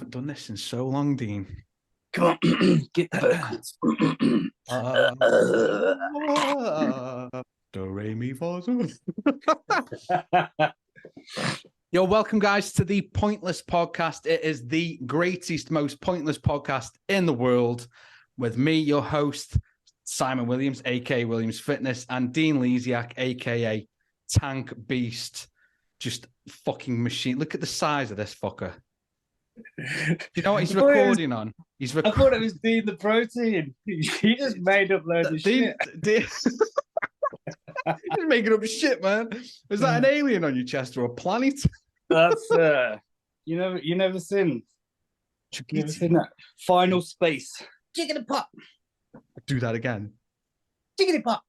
haven't done this in so long, Dean. Come on, get the vocals. Do, re, mi, fa, sol. Yo, welcome, guys, to the Pointless Podcast. It is the greatest, most pointless podcast in the world with me, your host, Simon Williams, a.k.a. Williams Fitness, and Dean Lesiak, a.k.a. Tank Beast. Just fucking machine. Look at the size of this fucker. Do you know what he's recording on? I thought it was Dean the Protein. He just made up loads of shit. He's making up shit, man. Is that an alien on your chest or a planet? That's you never seen that Final Space. Jiggity pop. Do that again. Jiggity pop.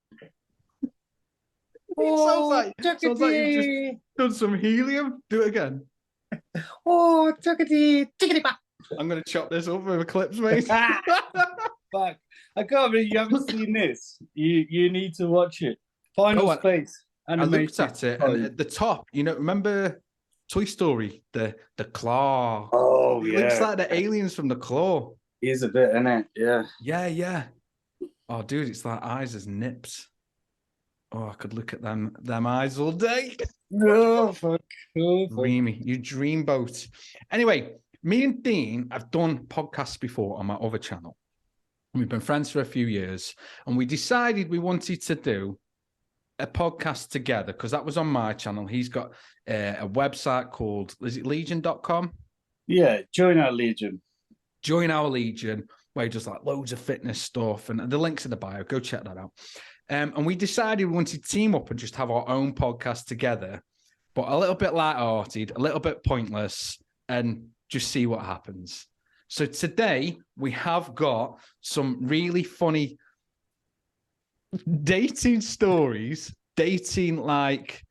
Sounds like you just done some helium. Do it again. Oh, jiggity pop. I'm gonna chop this up with clips, mate. Fuck. I can't believe you haven't seen this. You need to watch it. Final Space. I looked at it, and at the top, remember Toy Story, the claw. Oh, it looks like the aliens from the claw. He is a bit, isn't it? Yeah. Yeah. Oh, dude, it's like eyes as nips. Oh, I could look at them eyes all day. Oh, fuck. Dreamy, you dreamboat. Anyway, me and Dean have done podcasts before on my other channel. We've been friends for a few years, and we decided we wanted to do a podcast together because that was on my channel. He's got a website called, is it Lesion.com? Yeah, join our Legion. Join our Legion, where he does like loads of fitness stuff, and the link's in the bio. Go check that out. And we decided we wanted to team up and just have our own podcast together, but a little bit light-hearted, a little bit pointless, and just see what happens. So today we have got some really funny dating stories, dating like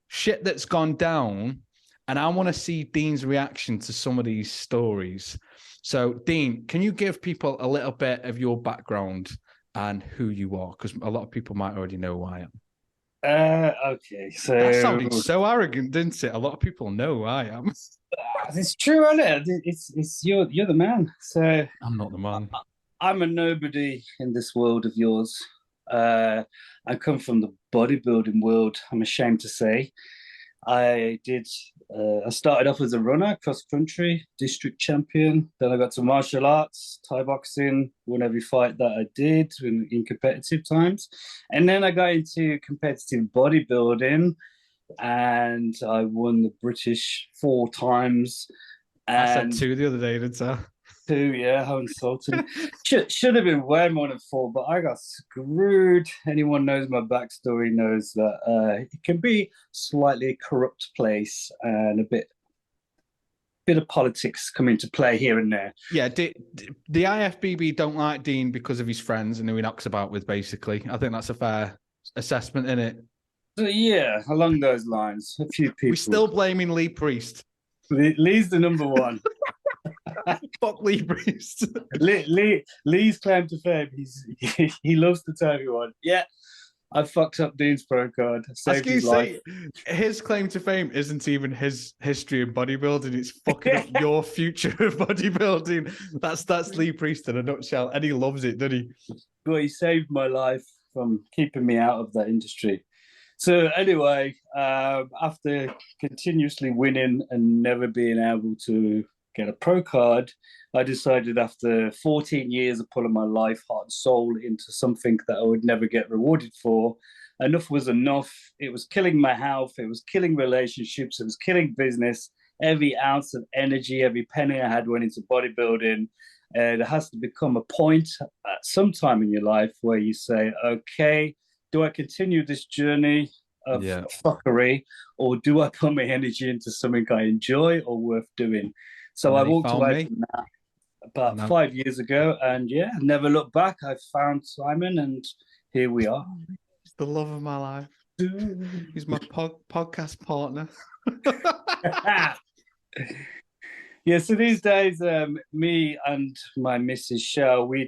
shit that's gone down, and I want to see Dean's reaction to some of these stories. So, Dean, can you give people a little bit of your background and who you are? Because a lot of people might already know who I am. Okay, so that sounded so arrogant, didn't it? A lot of people know who I am. It's true, isn't it? It's you're the man. So I'm not the man. I'm a nobody in this world of yours. I come from the bodybuilding world, I'm ashamed to say. I started off as a runner, cross country, district champion. Then I got to martial arts, Thai boxing, won every fight that I did in competitive times. And then I got into competitive bodybuilding, and I won the British 4 times. I said 2 the other day, didn't I? 2, yeah, how insulting. should have been way more than 4, but I got screwed. Anyone knows my backstory knows that it can be slightly a corrupt place, and a bit of politics come into play here and there. Yeah, the IFBB don't like Dean because of his friends and who he knocks about with, basically. I think that's a fair assessment, isn't it? So, yeah, along those lines, a few people. We're still blaming Lee Priest. Lee's the number one. Fuck Lee Priest. Lee's claim to fame. He loves to tell everyone, yeah, I fucked up Dean's pro card. Saved his life. His claim to fame isn't even his history in bodybuilding. It's fucking up your future of bodybuilding. That's Lee Priest in a nutshell, and he loves it, doesn't he? Well, he saved my life from keeping me out of that industry. So anyway, after continuously winning and never being able to get a pro card, I decided after 14 years of putting my life, heart and soul into something that I would never get rewarded for, enough was enough. It was killing my health. It was killing relationships. It was killing business. Every ounce of energy, every penny I had went into bodybuilding. There has to become a point at some time in your life where you say, okay, do I continue this journey of fuckery, or do I put my energy into something I enjoy or worth doing? So I walked away from that about 5 years ago, and yeah, never looked back. I found Simon, and here we are. He's the love of my life. He's my podcast partner. Yeah, so these days, me and my missus Shell, we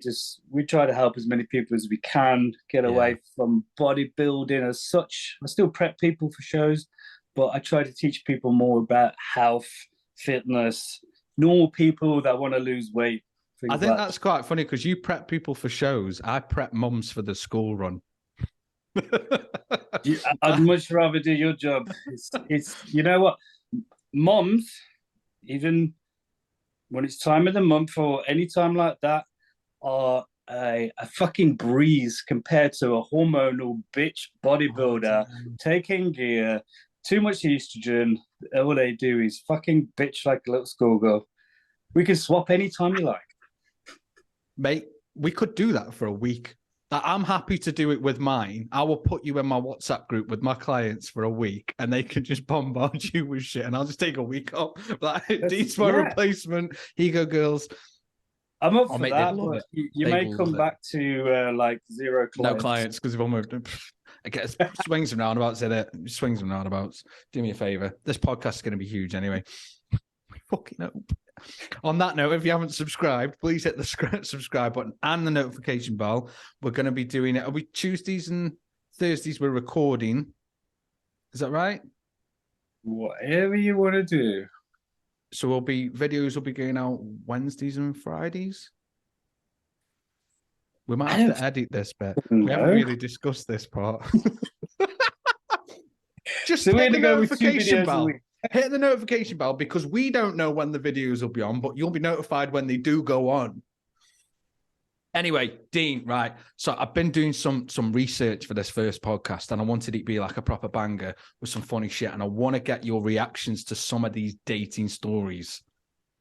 try to help as many people as we can get away from bodybuilding as such. I still prep people for shows, but I try to teach people more about health, fitness, normal people that want to lose weight. I think that's quite funny because you prep people for shows. I prep mums for the school run. I'd much rather do your job. It's you know what, moms, even when it's time of the month or any time like that, are a fucking breeze compared to a hormonal bitch bodybuilder taking gear, too much estrogen. All they do is fucking bitch like a little schoolgirl. We can swap anytime you like. Mate, we could do that for a week. I'm happy to do it with mine. I will put you in my WhatsApp group with my clients for a week and they can just bombard you with shit and I'll just take a week off. Like, Dean's my replacement. Here you go, girls. I'm up for that, but you may come back to like 0 clients. No clients, because if I'm I guess swings and roundabouts in it. Swings and roundabouts. Do me a favor. This podcast is going to be huge anyway. I fucking hope. On that note, if you haven't subscribed, please hit the subscribe button and the notification bell. We're going to be doing it. Are we Tuesdays and Thursdays? We're recording. Is that right? Whatever you want to do. So videos will be going out Wednesdays and Fridays. We might have to edit this bit. We haven't really discussed this part. Just hit the notification bell. Hit the notification bell because we don't know when the videos will be on, but you'll be notified when they do go on. Anyway, Dean, right. So I've been doing some research for this first podcast and I wanted it to be like a proper banger with some funny shit. And I want to get your reactions to some of these dating stories.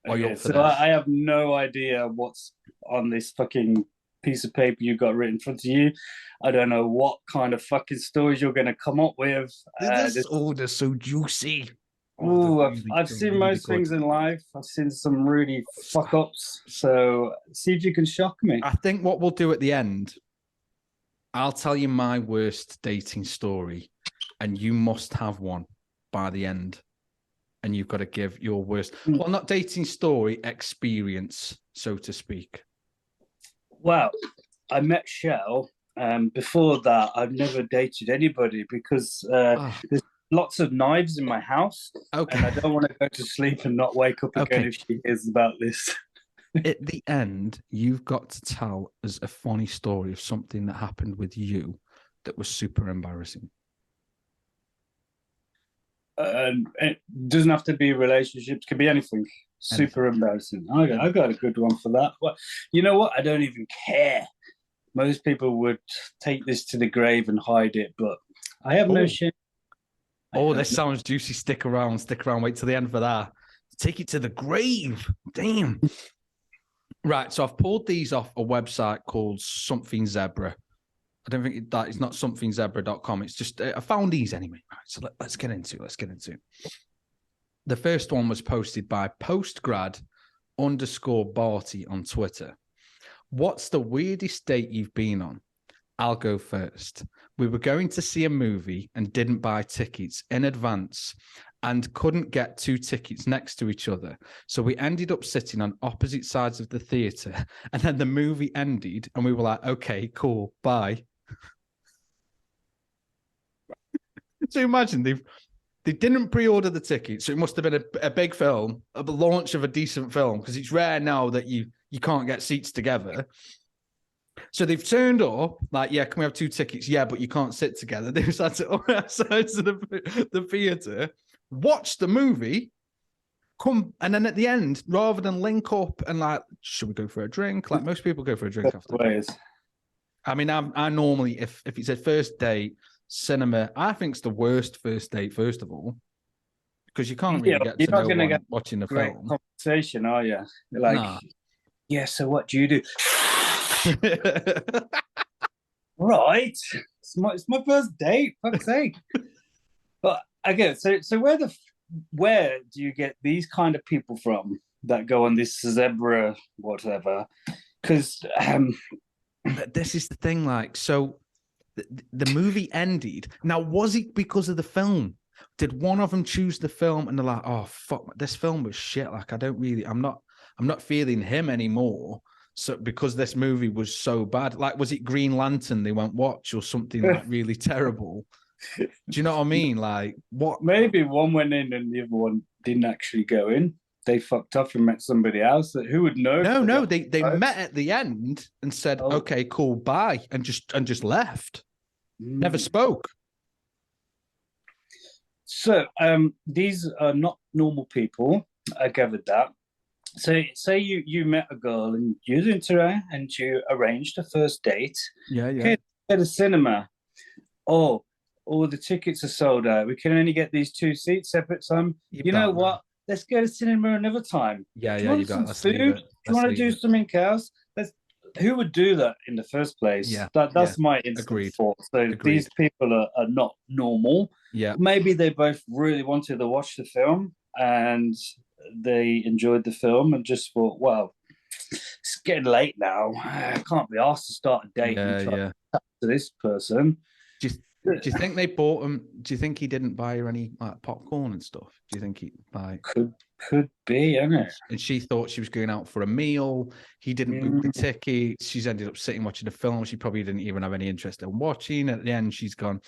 Okay, so I have no idea what's on this fucking piece of paper you got written in front of you. I don't know what kind of fucking stories you're going to come up with. They're so juicy. Oh, I've seen most things in life. I've seen some really fuck ups. So see if you can shock me. I think what we'll do at the end, I'll tell you my worst dating story, and you must have one by the end. And you've got to give your worst, well, not dating story, experience, so to speak. Well, I met Shell. Before that, I've never dated anybody because there's lots of knives in my house. Okay. And I don't want to go to sleep and not wake up again if she hears about this. At the end, you've got to tell us a funny story of something that happened with you that was super embarrassing. It doesn't have to be relationships. It can be anything. Super embarrassing. I got a good one for that. Well, you know what? I don't even care. Most people would take this to the grave and hide it, but I have no shame. Oh, this sounds juicy. Stick around. Wait till the end for that. Take it to the grave. Damn. Right. So I've pulled these off a website called Something Zebra. I don't think that it's not somethingzebra.com. It's just, I found these anyway. Right, so let's get into it. The first one was posted by postgrad_Barty on Twitter. What's the weirdest date you've been on? I'll go first. We were going to see a movie and didn't buy tickets in advance and couldn't get 2 tickets next to each other. So we ended up sitting on opposite sides of the theatre and then the movie ended and we were like, okay, cool, bye. So imagine they didn't pre-order the tickets. So it must have been a big film, a launch of a decent film, because it's rare now that you can't get seats together. So they've turned up, like, yeah, can we have 2 tickets? Yeah, but you can't sit together. They've sat on sides of the theatre, watch the movie, come, and then at the end, rather than link up and like, should we go for a drink? Like most people go for a drink after. I mean, I normally, if it's a first date, cinema, I think it's the worst first date, first of all, because you can't really get to know one watching the film. Conversation, are you? Like, yeah, so what do you do? Right, it's my first date, fuck's sake. But again, so where do you get these kind of people from that go on this zebra whatever? Because this is the thing, like, so the movie ended. Now, was it because of the film? Did one of them choose the film and they're like, oh fuck, this film was shit, like I'm not feeling him anymore, so because this movie was so bad? Like, was it Green Lantern they won't watch or something like really terrible? Do you know what I mean? Like, what? Maybe one went in and the other one didn't actually go in. they fucked off and met somebody else. Who would know? No, they met at the end and said, Oh. "Okay, cool, bye," and just left. Never Mm. spoke. So these are not normal people. I gathered that. So say you met a girl and you're into her and you arranged a first date. Yeah. Okay, at a cinema. Oh, all the tickets are sold out. We can only get these 2 seats separate time. You know what? Let's go to cinema another time. Yeah, Do you want some food? Do you want to do something else? Who would do that in the first place? Yeah, that's my instant thought. So these people are not normal. Yeah. Maybe they both really wanted to watch the film and they enjoyed the film and just thought, well, it's getting late now. I can't be asked to start a date and try to talk to this person. Do you think they bought him? Do you think he didn't buy her any popcorn and stuff? Do you think he buy? Could be, isn't it? And she thought she was going out for a meal. He didn't book the ticket. She's ended up sitting watching the film. She probably didn't even have any interest in watching. At the end, she's gone.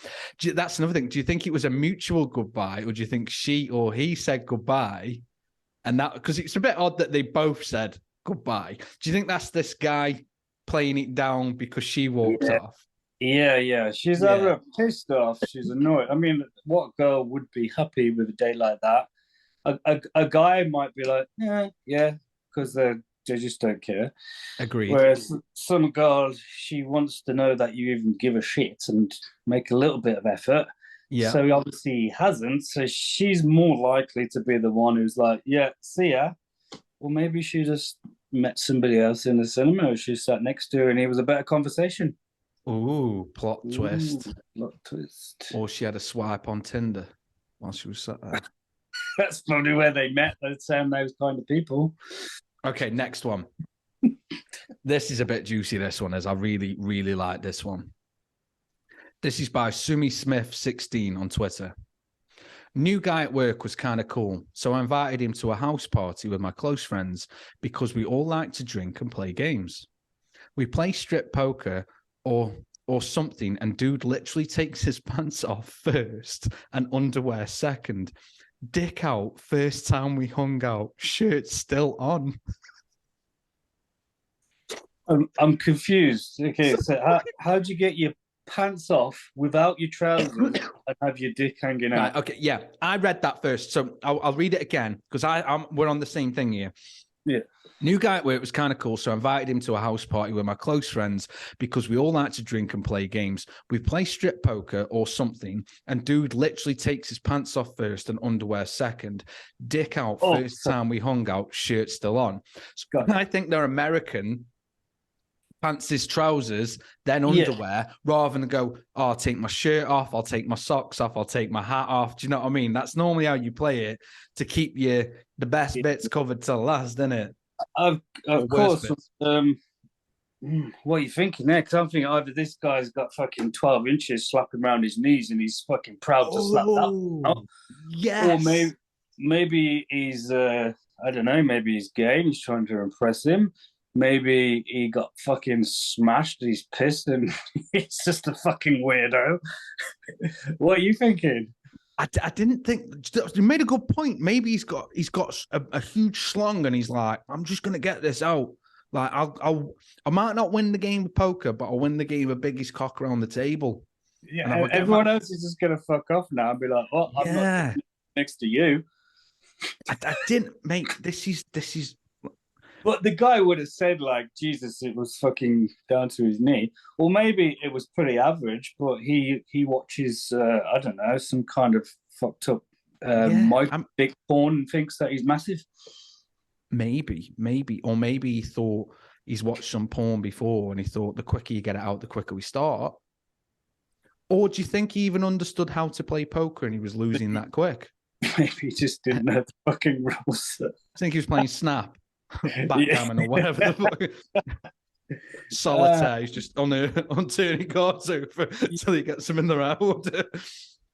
That's another thing. Do you think it was a mutual goodbye, or do you think she or he said goodbye? And that, because it's a bit odd that they both said goodbye. Do you think that's this guy playing it down because she walked off? Yeah. She's either pissed off, she's annoyed. I mean, what girl would be happy with a date like that? A guy might be like, yeah, because they just don't care. Agreed. Whereas some girl, she wants to know that you even give a shit and make a little bit of effort. Yeah. So obviously he hasn't. So she's more likely to be the one who's like, yeah, see ya. Well, maybe she just met somebody else in the cinema. Or she sat next to her and it was a better conversation. Ooh, plot twist. Plot twist. Or she had a swipe on Tinder while she was sat there. That's probably where they met. They'd sound those kind of people. Okay, next one. This is a bit juicy, this one is. I really, really like this one. This is by Sumi Smith 16 on Twitter. New guy at work was kind of cool, so I invited him to a house party with my close friends because we all like to drink and play games. We play strip poker or something, and dude literally takes his pants off first and underwear second. Dick out first time we hung out, shirt still on. I'm confused. Okay, so how'd you get your pants off without your trousers and have your dick hanging out? Right, okay, yeah, I read that first, so I'll read it again because we're on the same thing here. Yeah. New guy at work was kind of cool, so I invited him to a house party with my close friends because we all like to drink and play games. We play strip poker or something, and dude literally takes his pants off first and underwear second. Dick out first time we hung out, shirt still on. So I think they're American. Pants is trousers, then underwear, rather than go, oh, I'll take my shirt off, I'll take my socks off, I'll take my hat off. Do you know what I mean? That's normally how you play it to keep the best bits covered till last, isn't it? Of course. What are you thinking there? Because I'm thinking either this guy's got fucking 12 inches slapping around his knees and he's fucking proud to slap that. Yes. Or maybe he's, I don't know, maybe he's gay and he's trying to impress him. Maybe he got fucking smashed, he's pissed and he's just a fucking weirdo. What are you thinking? I didn't think you made a good point. Maybe he's got a huge slung and he's like, I'm just gonna get this out. Like I might not win the game of poker, but I'll win the game of biggest cock around the table. Yeah, and everyone else is just gonna fuck off now and be like, "Oh, I'm not next to you." I didn't, mate. This is. But the guy would have said, like, Jesus, it was fucking down to his knee. Or maybe it was pretty average, but he watches, I don't know, some kind of fucked up big porn and thinks that he's massive. Maybe. Or maybe he thought he's watched some porn before and he thought the quicker you get it out, the quicker we start. Or do you think he even understood how to play poker and he was losing that quick? Maybe he just didn't know the fucking rules. I think he was playing Snap. Backgammon or whatever the fuck. Solitaire. He's just on turning cards over until he gets them in the round.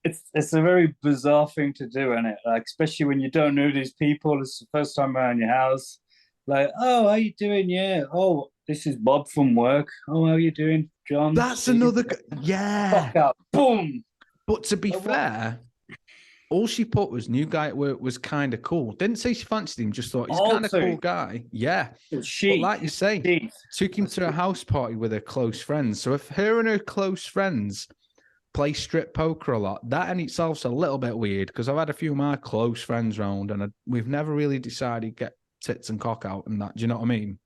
It's a very bizarre thing to do, isn't it? Like, especially when you don't know these people. It's the first time around your house. Like, oh, how you doing? Yeah. Oh, this is Bob from work. Oh, how you doing, John? That's another. Yeah. Fuck out. Boom. But to be fair, All she put was new guy at work was kind of cool. Didn't say she fancied him, just thought he's kind of cool guy. Yeah. But like you say, took him to a house party with her close friends. So if her and her close friends play strip poker a lot, that in itself's a little bit weird, because I've had a few of my close friends round and we've never really decided get tits and cock out and that. Do you know what I mean?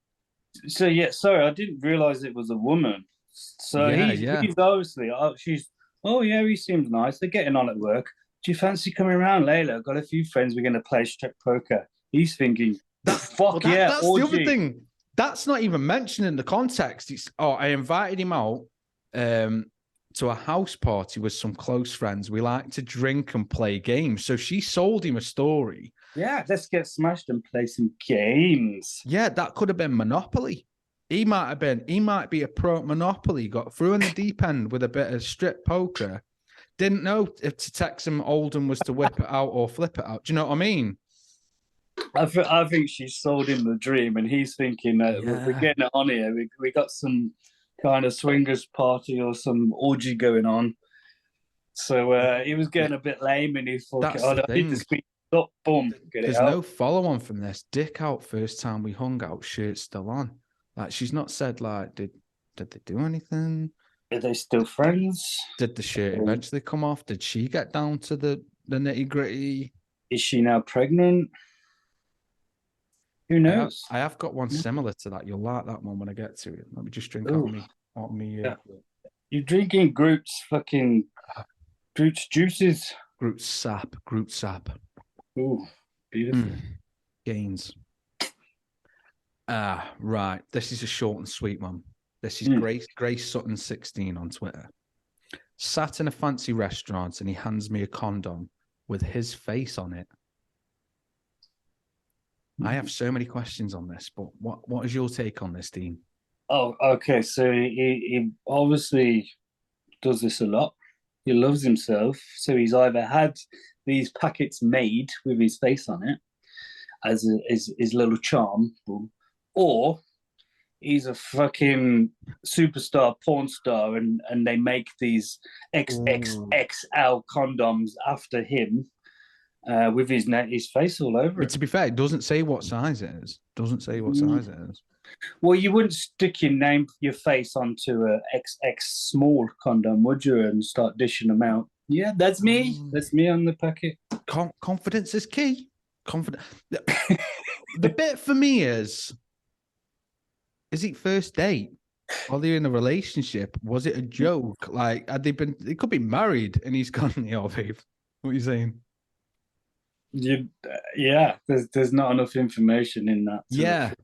So yeah, sorry, I didn't realize it was a woman. So he's obviously, he seems nice. They're getting on at work. Do you fancy coming around, Layla? I've got a few friends. We're going to play strip poker. He's thinking, that's the other thing. That's not even mentioned in the context. It's I invited him out to a house party with some close friends. We like to drink and play games. So she sold him a story. Yeah, let's get smashed and play some games. Yeah, that could have been Monopoly. He might be a pro at Monopoly, got through in the deep end with a bit of strip poker. Didn't know if to text him Oldham was to whip it out or flip it out. Do you know what I mean? I think she sold him the dream, and he's thinking, we're getting it on here. We got some kind of swingers party or some orgy going on. So he was getting a bit lame, and he thought, I need to speak up. Boom, There's no follow-on from this. Dick out first time we hung out, shirt still on. Like, she's not said, like, did they do anything? Are they still friends? Did the shirt eventually come off? Did she get down to the nitty-gritty? Is she now pregnant? Who knows? I have got one similar to that. You'll like that one when I get to it. Let me just drink out me. Yeah. You're drinking Groot's juices. Groot sap. Ooh, beautiful. Gains. Right. This is a short and sweet one. This is Grace Sutton 16 on Twitter. Sat in a fancy restaurant and he hands me a condom with his face on it. I have so many questions on this, but what is your take on this, Dean? Oh, okay. So he obviously does this a lot. He loves himself. So he's either had these packets made with his face on it as his little charm, or he's a fucking superstar porn star and they make these XXXL condoms after him with his face all over it. To be fair, it doesn't say what size it is. Well, you wouldn't stick your face onto a XX small condom, would you, and start dishing them out? Yeah, that's me. That's me on the packet. Confidence is key. The bit for me is it first date? Are they in a relationship? Was it a joke? Like, had they been? They could be married, and he's gone. Oh, babe, what are you saying? Yeah. There's not enough information in that.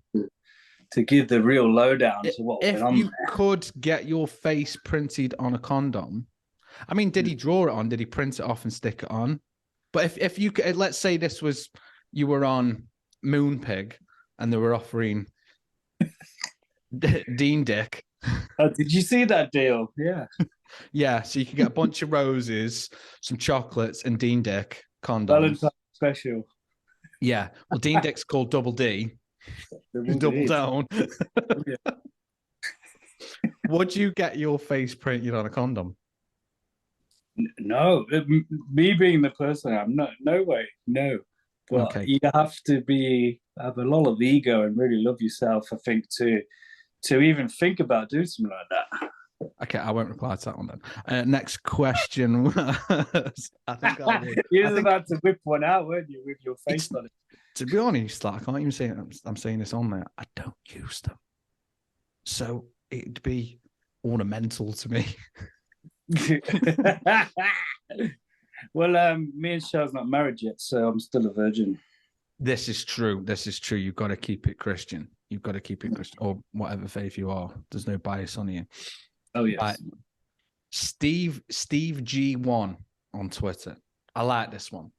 To give the real lowdown to what went on. If you could get your face printed on a condom, I mean, did he draw it on? Did he print it off and stick it on? But if you could, let's say you were on Moonpig and they were offering Dean Dick. Oh, did you see that deal? Yeah. Yeah, so you could get a bunch of roses, some chocolates, and Dean Dick condoms. Valentine's special. Yeah. Well, Dean Dick's called Double D. Double down. Yeah. Would you get your face printed on a condom? No, me being the person I'm not. No way, no. But okay. You have to have a lot of ego and really love yourself, I think, to even think about doing something like that. Okay, I won't reply to that one then. Next question was, I think you were about to whip one out, weren't you, with your face on it? To be honest, like, I can't even say it. I'm saying this on there. I don't use them, so it'd be ornamental to me. Well, me and Shell's not married yet, so I'm still a virgin. This is true. You've got to keep it Christian. Or whatever faith you are. There's no bias on you. Oh yes. Steve G1 on Twitter. I like this one.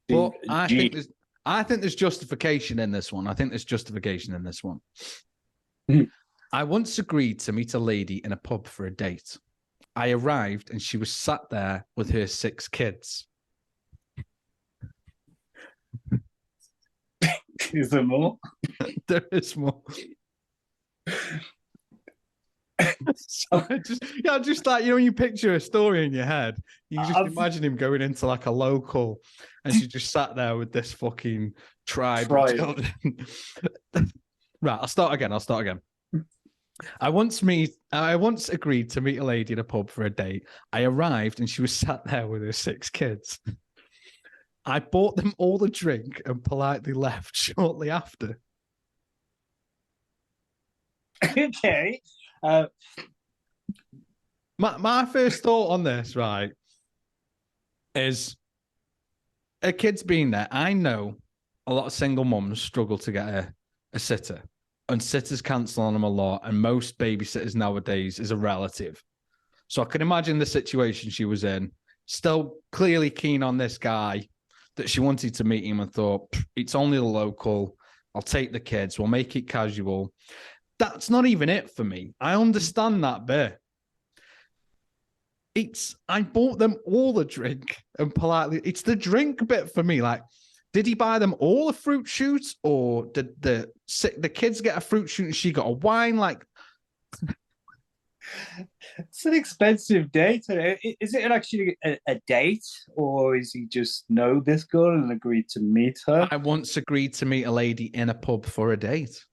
But I think there's justification in this one. I once agreed to meet a lady in a pub for a date. I arrived and she was sat there with her 6 kids. Is there more? There is more. So just like, when you picture a story in your head, you just imagine him going into like a local, and she just sat there with this fucking tribe of children. Right, I'll start again. I once agreed to meet a lady in a pub for a date. I arrived and she was sat there with her 6 kids. I bought them all a drink and politely left shortly after. Okay. My first thought on this, right, is a kid's been there. I know a lot of single mums struggle to get a sitter, and sitters cancel on them a lot, and most babysitters nowadays is a relative. So I can imagine the situation she was in, still clearly keen on this guy, that she wanted to meet him and thought, it's only the local, I'll take the kids, we'll make it casual. That's not even it for me. I understand that bit. I bought them all a drink and politely, it's the drink bit for me. Like, did he buy them all a fruit shoot, or did the kids get a fruit shoot and she got a wine? Like, it's an expensive date. Is it actually a date, or is he just know this girl and agreed to meet her? I once agreed to meet a lady in a pub for a date.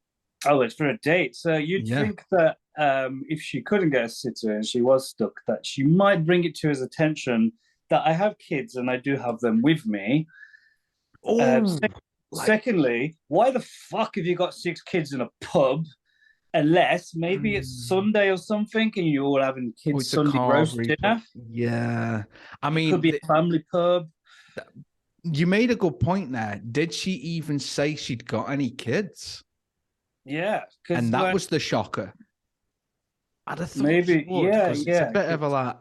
Oh, it's for a date. So you'd think that if she couldn't get a sitter and she was stuck, that she might bring it to his attention that I have kids and I do have them with me. Secondly, why the fuck have you got 6 kids in a pub? Unless maybe it's Sunday or something and you're all having kids' Sunday roast dinner. Yeah. I mean, it could be a family pub. You made a good point there. Did she even say she'd got any kids? Yeah. And that was the shocker. I'd have thought maybe, it's a bit of a like,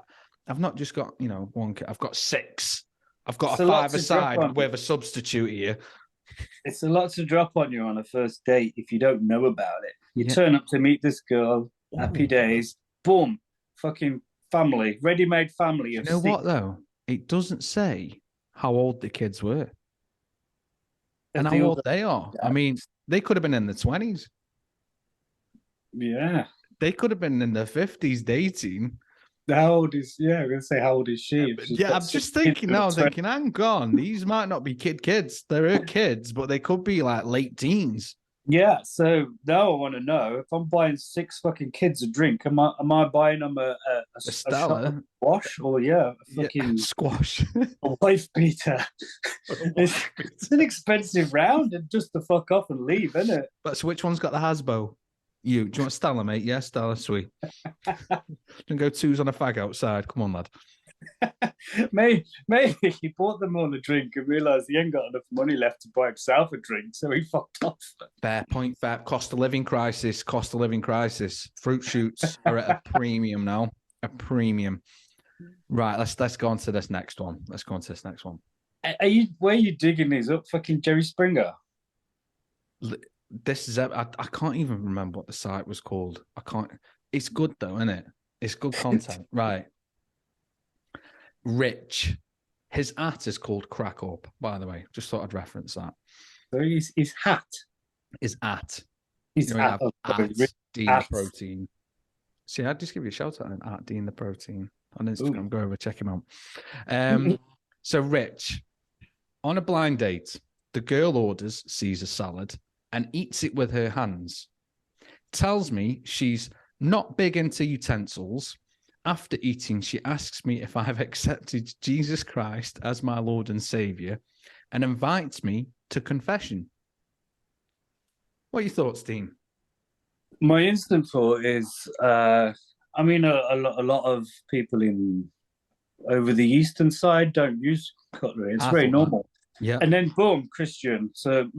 I've not just got, 1 kid, I've got 6. I've got a 5-a-side with a substitute here. It's a lot to drop on you on a first date if you don't know about it. You turn up to meet this girl, happy days, boom, fucking family, ready-made family. You know what, though? It doesn't say how old the kids were. And how old they are. I mean, they could have been in the 20s. Yeah. They could have been in their 50s dating. How old is, I'm going to say, how old is she? I'm just thinking now, hang on, these might not be kids. They're her kids, but they could be like late teens. Yeah, so now I want to know, if I'm buying 6 fucking kids a drink, am I buying them a Stella squash, or a fucking squash, a wife beater? It's an expensive round, and just to fuck off and leave, isn't it? But so which one's got the Hasbo? Do you want Stella, mate? Yeah, Stella, sweet. Don't go 2s on a fag outside. Come on, lad. Maybe he bought them all a drink and realised he ain't got enough money left to buy himself a drink, so he fucked off. Fair point. Fair. Cost of living crisis. Fruit shoots are at a premium now. A premium. Right. Let's go on to this next one. Where are you digging these up? Fucking Jerry Springer. This is. I can't even remember what the site was called. I can't. It's good though, isn't it? It's good content, right? Rich, his hat is called Crack Up, by the way. Just thought I'd reference that. So his hat. His at. His at. Dean Protein. See, I'd just give you a shout out at Dean the Protein on Instagram. Ooh. Go over, check him out. So Rich, on a blind date, the girl orders Caesar salad and eats it with her hands. Tells me she's not big into utensils. After eating, she asks me if I have accepted Jesus Christ as my Lord and Savior and invites me to confession. What are your thoughts, Dean? My instant thought is, a lot of people over the eastern side don't use cutlery. It's very normal. Yeah. And then boom, Christian. So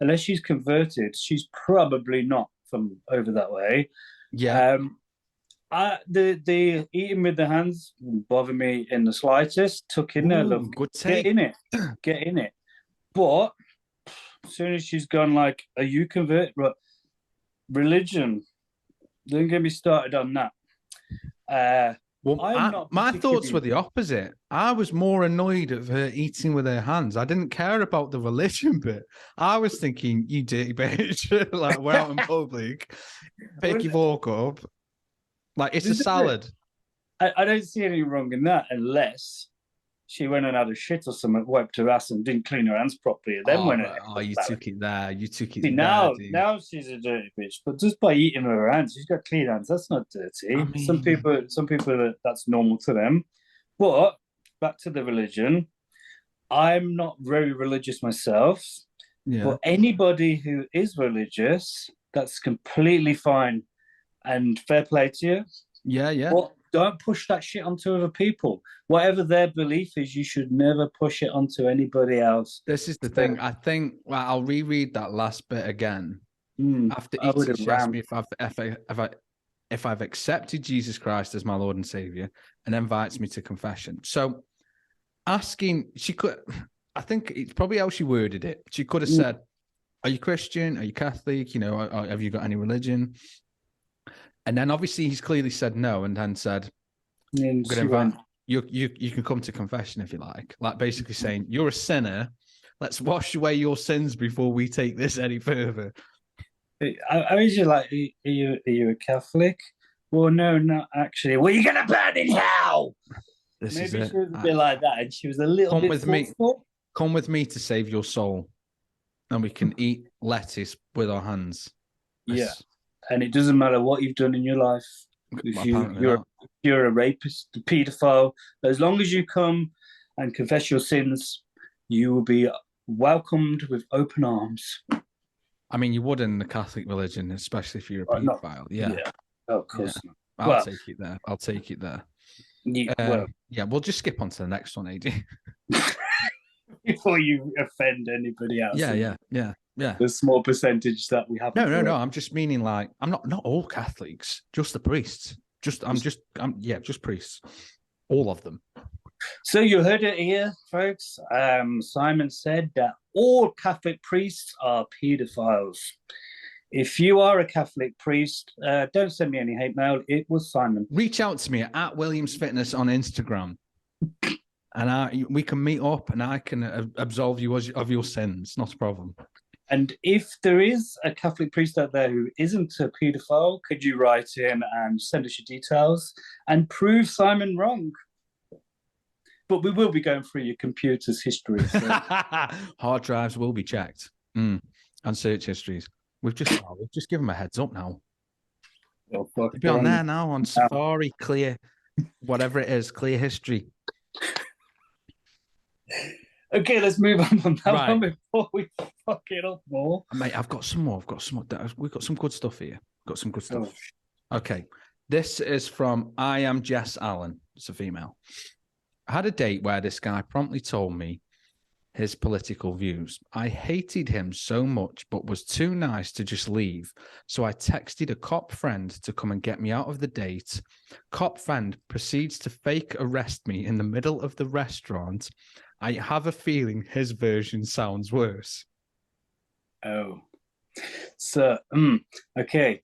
unless she's converted, she's probably not from over that way. Yeah. The eating with the hands wouldn't bother me in the slightest. Tuck in there, love. Good take. Get in it. But as soon as she's gone, like, are you converted? Religion. Don't get me started on that. My thoughts were the opposite. I was more annoyed of her eating with her hands. I didn't care about the religion bit. I was thinking, you dirty bitch. Like, we're out in public. Pick your fork up. Like, it's a salad. I don't see anything wrong in that unless she went and had a shit or something, wiped her ass and didn't clean her hands properly. And then You took it there. You took it See, there. now she's a dirty bitch. But just by eating with her hands, she's got clean hands. That's not dirty. I mean, some people that's normal to them. But back to the religion. I'm not very religious myself. Yeah. But anybody who is religious, that's completely fine and fair play to you. Yeah, yeah. But don't push that shit onto other people. Whatever their belief is, you should never push it onto anybody else. This is the thing. I think I'll reread that last bit again. After he asks me if I've accepted Jesus Christ as my Lord and Savior, and invites me to confession. So asking, I think it's probably how she worded it. She could have said, "Are you Christian? Are you Catholic? You know, have you got any religion?" And then obviously he's clearly said no, and then said, "I'm gonna invite you can come to confession if you like basically saying you're a sinner. Let's wash away your sins before we take this any further." I was just like, are you a Catholic? Well, no, not actually. Well, you're gonna burn in hell. Maybe she was a bit like that, and she was a little bit thoughtful. Come with me to save your soul, and we can eat lettuce with our hands. Yeah, and it doesn't matter what you've done in your life. If you're a rapist, a paedophile, as long as you come and confess your sins, you will be welcomed with open arms. I mean, you would in the Catholic religion, especially if you're a paedophile. Yeah, of course. Yeah. I'll take it there. Yeah, we'll just skip on to the next one, AD. Before you offend anybody else. Yeah. The small percentage that we have. No. I'm just meaning like I'm not all Catholics, just the priests. Just priests, all of them. So you heard it here, folks. Simon said that all Catholic priests are paedophiles. If you are a Catholic priest, don't send me any hate mail. It was Simon. Reach out to me at Williams Fitness on Instagram, and we can meet up, and I can absolve you of your sins. Not a problem. And if there is a Catholic priest out there who isn't a paedophile, could you write in and send us your details and prove Simon wrong? But we will be going through your computer's history. So. Hard drives will be checked and search histories. We've just given them a heads up now. Oh, be on there now on Safari, clear, whatever it is, clear history. Okay, let's move on from that one before we fuck it up more. Mate, I've got some more. We've got some good stuff here. Got some good stuff. Oh. Okay. This is from I Am Jess Allen. It's a female. I had a date where this guy promptly told me his political views. I hated him so much, but was too nice to just leave. So I texted a cop friend to come and get me out of the date. Cop friend proceeds to fake arrest me in the middle of the restaurant. I have a feeling his version sounds worse. Oh. So, okay.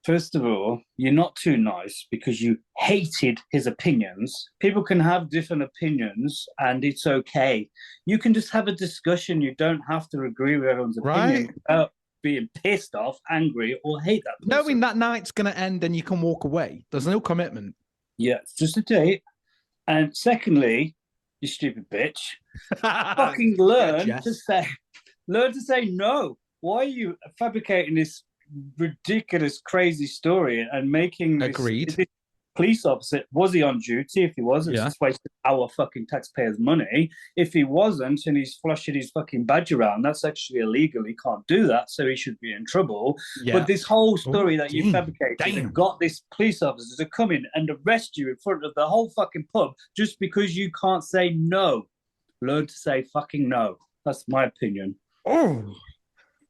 First of all, you're not too nice because you hated his opinions. People can have different opinions and it's okay. You can just have a discussion. You don't have to agree with everyone's opinion without being pissed off, angry, or hate that person. Knowing that night's going to end and you can walk away. There's no commitment. Yeah, it's just a date. And secondly, you stupid bitch, fucking learn to say no. Why are you fabricating this ridiculous, crazy story and making this police officer? Was he on duty? If he wasn't, it's just wasted our fucking taxpayers' money. If he wasn't and he's flashing his fucking badge around, that's actually illegal. He can't do that, so he should be in trouble. But this whole story that you fabricated and got this police officer to come in and arrest you in front of the whole fucking pub just because you can't say no. Learn to say fucking no. That's my opinion.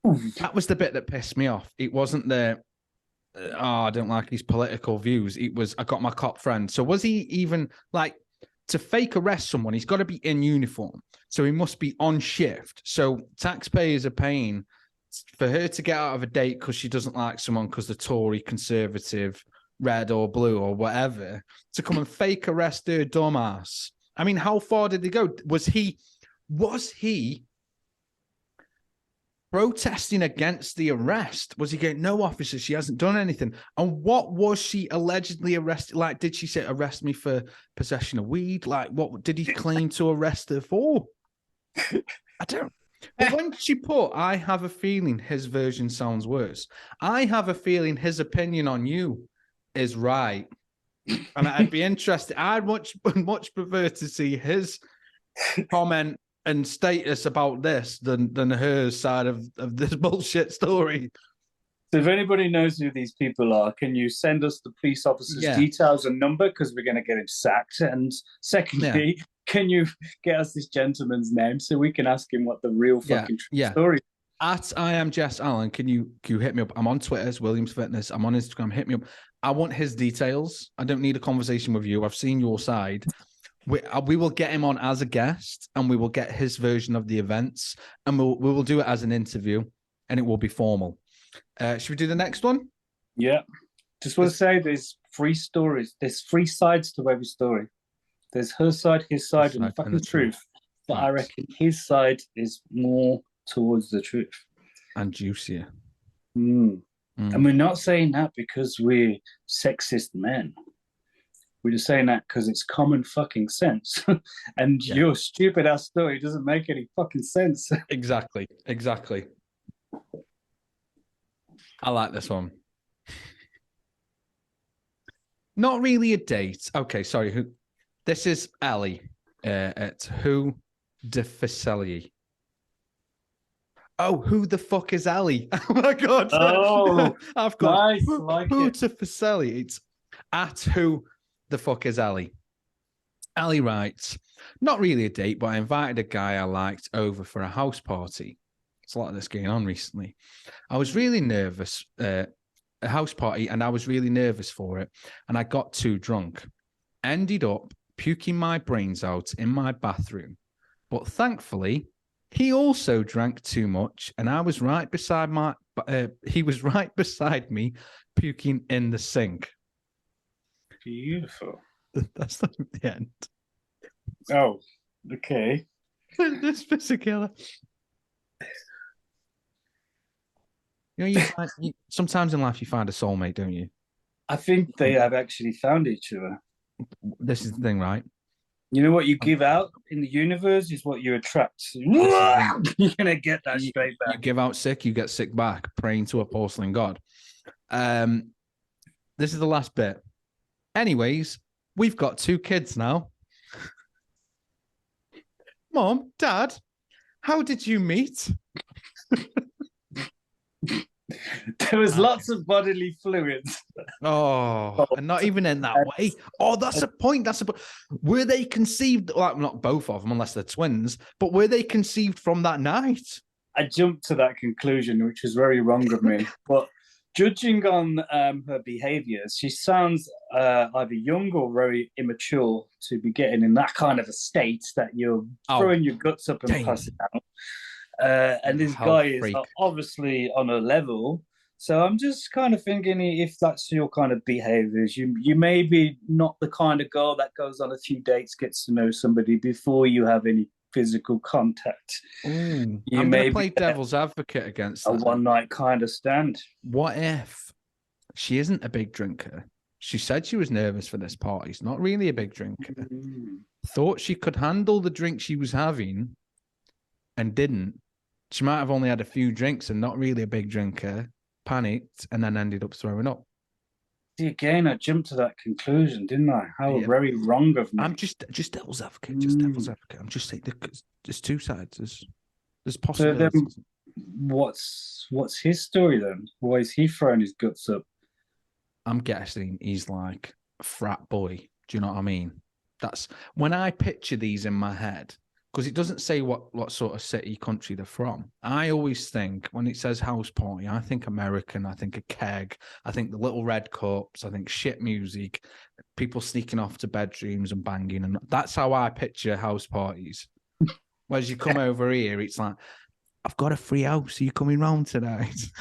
That was the bit that pissed me off. It wasn't the, I don't like his political views. It was, I got my cop friend. So was he even like, to fake arrest someone, he's got to be in uniform. So he must be on shift. So taxpayers are paying for her to get out of a date because she doesn't like someone because the Tory, Conservative, red or blue or whatever, to come and fake arrest her dumbass. I mean, how far did they go? Was he protesting against the arrest. Was he going, no, officer, she hasn't done anything? And what was she allegedly arrested? Like, did she say, arrest me for possession of weed? Like, what did he claim to arrest her for? I don't. But when she put, I have a feeling his version sounds worse. I have a feeling his opinion on you is right. And I'd be interested. I'd much prefer to see his comment and status about this than her side of this bullshit story. So if anybody knows who these people are, can you send us the police officer's details and number? Because we're going to get him sacked. And secondly, can you get us this gentleman's name so we can ask him what the real fucking story is? At I am Jess Allen, can you hit me up? I'm on Twitter as Williams Fitness. I'm on Instagram. Hit me up. I want his details. I don't need a conversation with you. I've seen your side. We will get him on as a guest, and we will get his version of the events, and we will do it as an interview, and it will be formal. Should we do the next one? Yeah. Just want to say there's 3 stories. There's 3 sides to every story. There's her side, his side, and the fucking truth. But I reckon his side is more towards the truth. And juicier. And we're not saying that because we're sexist men. We're just saying that because it's common fucking sense. And your stupid ass story doesn't make any fucking sense. Exactly. I like this one. Not really a date. Okay, sorry. This is Ellie at Who de Facility. Oh, who the fuck is Ellie? Oh my God. Oh, I've got nice. who to Facility. It's at Who the fuck is Ellie. Ellie writes, not really a date, but I invited a guy I liked over for a house party. There's a lot of this going on recently. I was really nervous, a house party, and I was really nervous for it. And I got too drunk. Ended up puking my brains out in my bathroom. But thankfully, he also drank too much, and I was right beside he was right beside me, puking in the sink. Beautiful. That's not the end. Oh, okay. This particular. You know, sometimes in life you find a soulmate, don't you? I think they have actually found each other. This is the thing, right? You know what you give out in the universe is what you attract. You're gonna get that straight back. You give out sick, you get sick back. Praying to a porcelain god. This is the last bit. Anyways, we've got 2 kids now. Mom, Dad, how did you meet? There was lots of bodily fluids. Oh, and not even in that way. Oh, that's a point. Were they conceived? Well, not both of them, unless they're twins. But were they conceived from that night? I jumped to that conclusion, which was very wrong of me. But judging on her behaviours, she sounds either young or very immature to be getting in that kind of a state that you're throwing your guts up and passing out. And this guy is obviously on a level. So I'm just kind of thinking, if that's your kind of behaviours, you may be not the kind of girl that goes on a few dates, gets to know somebody before you have any physical contact. I'm going to play devil's advocate against that. A one-night kind of stand. What if she isn't a big drinker? She said she was nervous for this party. She's not really a big drinker. Thought she could handle the drink she was having and didn't. She might have only had a few drinks and not really a big drinker, panicked, and then ended up throwing up. See, again, I jumped to that conclusion, didn't I? How very wrong of me. I'm just devil's advocate, devil's advocate. I'm just saying there's 2 sides. There's possibilities. So what's his story then? Why is he throwing his guts up? I'm guessing he's like a frat boy. Do you know what I mean? That's when I picture these in my head. Because it doesn't say what sort of city, country they're from. I always think, when it says house party, I think American, I think a keg, I think the little red cups, I think shit music, people sneaking off to bedrooms and banging. And that's how I picture house parties. Whereas you come over here, it's like, I've got a free house, are you coming round tonight?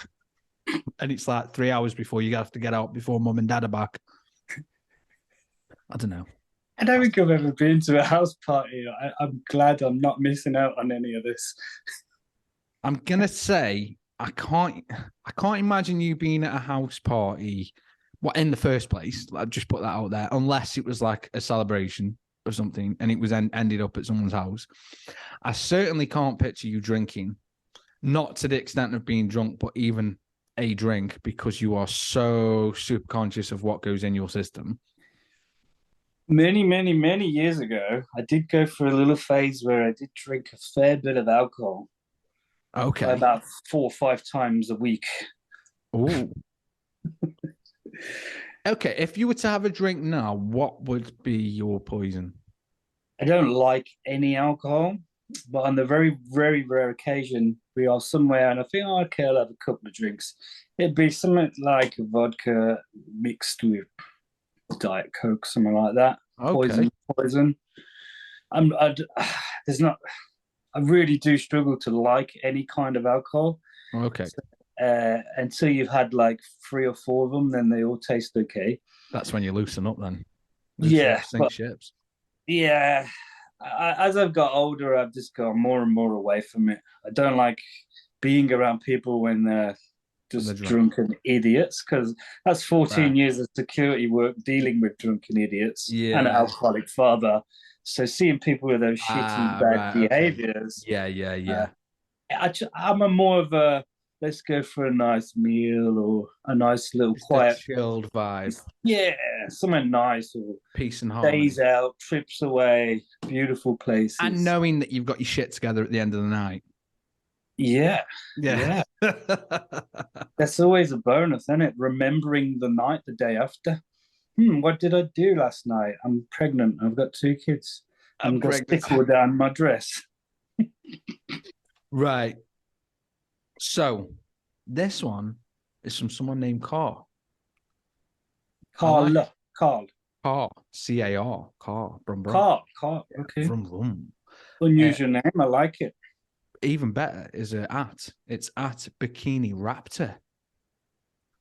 And it's like 3 hours before you have to get out before mum and dad are back. I don't know. I don't think I've ever been to a house party. I'm glad I'm not missing out on any of this. I'm gonna say I can't imagine you being at a house party. What in the first place? I'll just put that out there. Unless it was like a celebration or something, and it was ended up at someone's house. I certainly can't picture you drinking, not to the extent of being drunk, but even a drink, because you are so super conscious of what goes in your system. Many, many, many years ago, I did go for a little phase where I did drink a fair bit of alcohol, Okay. about 4 or 5 times a week. Oh. Okay. If you were to have a drink now, what would be your poison? I don't like any alcohol, but on the very, very rare occasion we are somewhere and I think, oh, okay, I'll have a couple of drinks. It'd be something like a vodka mixed with Diet Coke, something like that. Okay. Poison. There's not. I really do struggle to like any kind of alcohol. Okay. So, until you've had like 3 or 4 of them, then they all taste okay. That's when you loosen up then. Yeah, sink ships. yeah. As I've got older, I've just gone more and more away from it. I don't like being around people when they're just drunken idiots, because that's 14 years of security work dealing with drunken idiots and an alcoholic father. So seeing people with those shitty, bad behaviors. Okay. Yeah. I'm a more of a let's go for a nice meal or a nice little Just quiet, chilled vibe. Yeah, something nice, or peace and harmony. Days out, trips away, beautiful places, and knowing that you've got your shit together at the end of the night. Yeah. That's always a bonus, isn't it? Remembering the night the day after. What did I do last night? I'm pregnant. I've got 2 kids. I'm going to stickle down my dress. Right. So this one is from someone named Carl. Carl. C-A-R. Carl. Carl. Okay. Unusual name. I like it. Even better is it's at Bikini Raptor.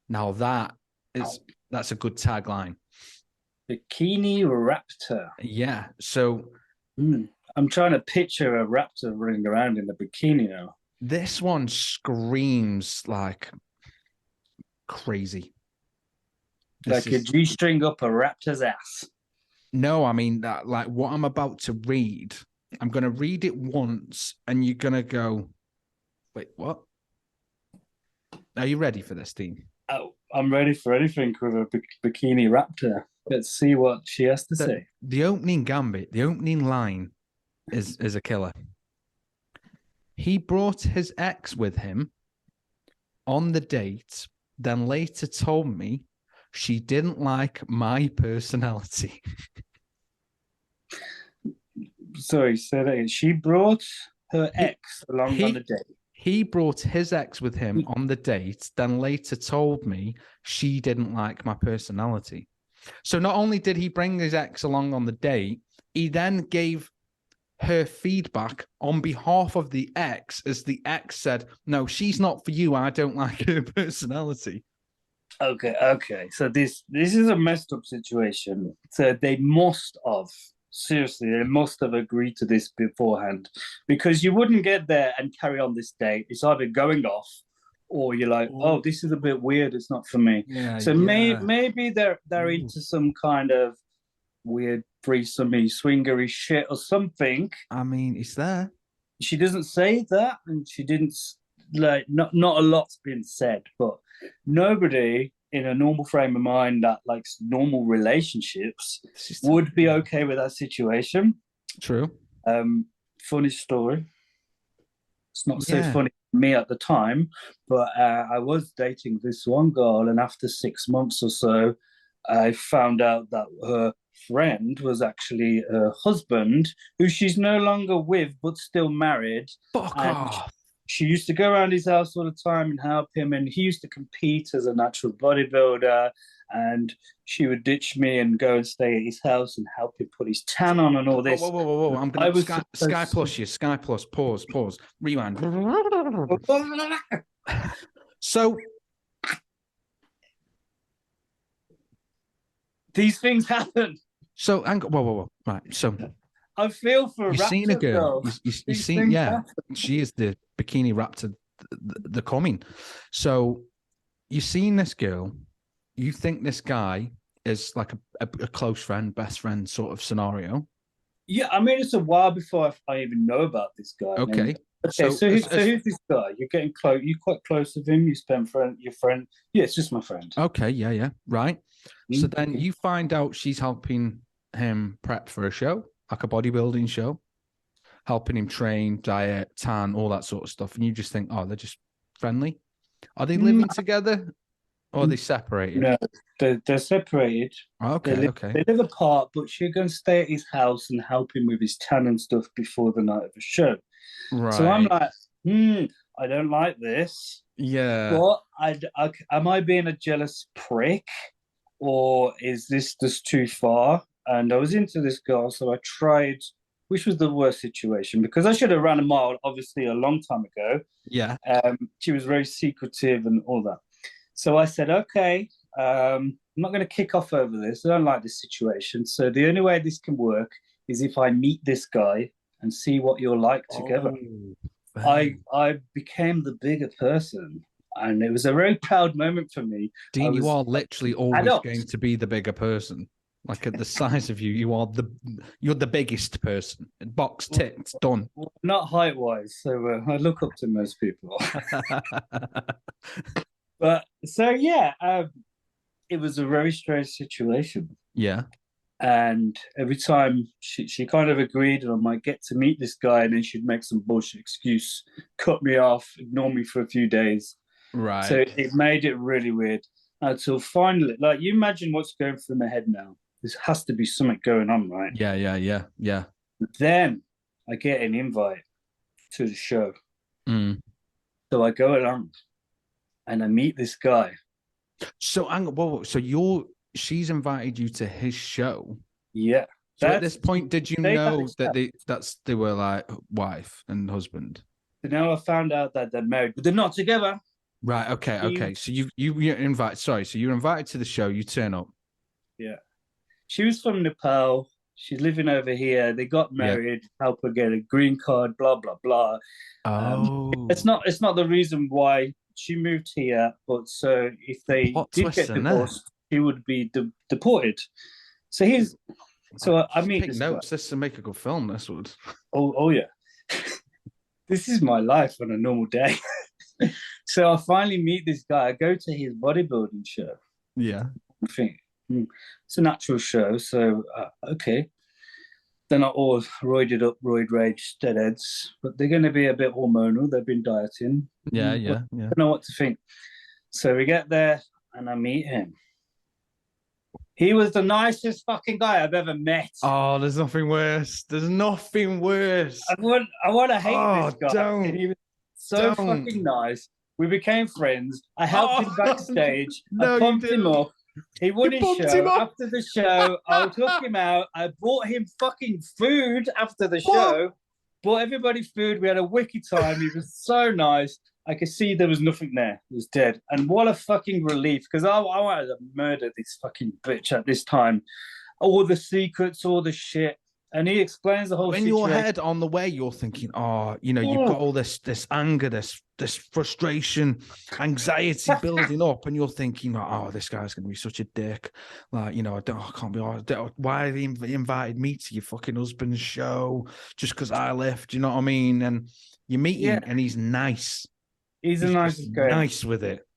Now that's a good tagline. Bikini Raptor. Yeah. So I'm trying to picture a raptor running around in a bikini now. This one screams like crazy. Like a G-string up a raptor's ass. No, I mean that. Like what I'm about to read, I'm going to read it once, and you're going to go, "Wait, what?" Are you ready for this, team? Oh, I'm ready for anything with a bikini raptor. Let's see what she has to say. The opening gambit, the opening line, is a killer. He brought his ex with him on the date, then later told me she didn't like my personality. Sorry, say that again. She brought her ex along on the date. He brought his ex with him on the date, then later told me she didn't like my personality. So not only did he bring his ex along on the date, he then gave her feedback on behalf of the ex, as the ex said, "No, she's not for you. I don't like her personality." Okay. So this is a messed up situation. So they must have agreed to this beforehand, because you wouldn't get there and carry on this date. It's either going off, or you're like, "Oh, this is a bit weird. It's not for me." Maybe they're into some kind of weird threesome-y, swingery shit or something. I mean, it's there. She doesn't say that, and she didn't not a lot's been said, but nobody in a normal frame of mind that likes normal relationships would be okay with that situation. True. Funny story. It's not so funny for me at the time, but I was dating this one girl, and after 6 months or so, I found out that her friend was actually her husband, who she's no longer with, but still married. Fuck off. She used to go around his house all the time and help him, and he used to compete as a natural bodybuilder, and she would ditch me and go and stay at his house and help him put his tan on and all this. Whoa. I'm going to Sky Plus you. Sky Plus. Pause. Rewind. So these things happen. So, whoa. Right. So I feel for You've seen a raptors, girl. though. You seen, yeah. She is the bikini raptor, the coming. So you've seen this girl. You think this guy is like a close friend, best friend sort of scenario. Yeah, I mean, it's a while before I even know about this guy. Okay. Okay, So so who's this guy? You're getting close. You're quite close with him. You spend your friend. Yeah, it's just my friend. okay, yeah, right. So then Okay. you find out she's helping him prep for a show, like a bodybuilding show, helping him train, diet, tan, all that sort of stuff. And you just think, oh, they're just friendly. Are they living together or are they separated? No, they're separated. Okay, okay. They live apart, but she's going to stay at his house and help him with his tan and stuff before the night of the show. So I'm Right. like, I don't like this. Yeah. But am I being a jealous prick, or is this just too far? And I was into this girl, so I tried, which was the worst situation because I should have ran a mile, obviously, a long time ago. Yeah. She was very secretive and all that. So I said, okay, I'm not going to kick off over this. I don't like this situation. So the only way this can work is if I meet this guy and see what you're like together. I became the bigger person, and it was a very proud moment for me. Dean, you are literally always going to be the bigger person. Like at the size of you, you're the biggest person. Box ticked, done. Well, not height wise, so I look up to most people. But so yeah, it was a very strange situation. Yeah. And every time she kind of agreed, and I might get to meet this guy, and then she'd make some bullshit excuse, cut me off, ignore me for a few days. Right. So it made it really weird until finally, like, you imagine what's going through my head now. There has to be something going on, right? Yeah. Then I get an invite to the show. Mm. So I go along and I meet this guy. So, she's invited you to his show. Yeah. So at this point, did you know that they were like wife and husband? So now I found out that they're married, but they're not together. Right. Okay. So you're invited. Sorry. So you're invited to the show. You turn up. Yeah. She was from Nepal. She's living over here. They got married, help her get a green card, blah, blah, blah. It's not the reason why she moved here, but so if they did get divorced, he would be deported. So I mean, take notes. This to make a good film. This would. Oh yeah. This is my life on a normal day. So I finally meet this guy. I go to his bodybuilding show. Yeah. I think it's a natural show, so okay. They're not all roided up, roid rage deadheads, but they're going to be a bit hormonal. They've been dieting. Yeah. I don't know what to think. So we get there, and I meet him. He was the nicest fucking guy I've ever met. Oh, there's nothing worse. There's nothing worse. I want to hate this guy. Don't. He was so fucking nice. We became friends. I helped him backstage. I pumped him up. He won his show. After the show, I took him out. I bought him fucking food after the show. Bought everybody food. We had a wicked time. He was so nice. I could see there was nothing there. It was dead. And what a fucking relief, because I wanted to murder this fucking bitch at this time. All the secrets, all the shit. And he explains the whole situation. In your head on the way, you're thinking, you've got all this anger, this frustration, anxiety building up, and you're thinking, this guy's going to be such a dick. Like, I can't be honest. Why have he invited me to your fucking husband's show just because I left? You know what I mean? And you meet him, and he's nice. He's a nice guy. Nice with it.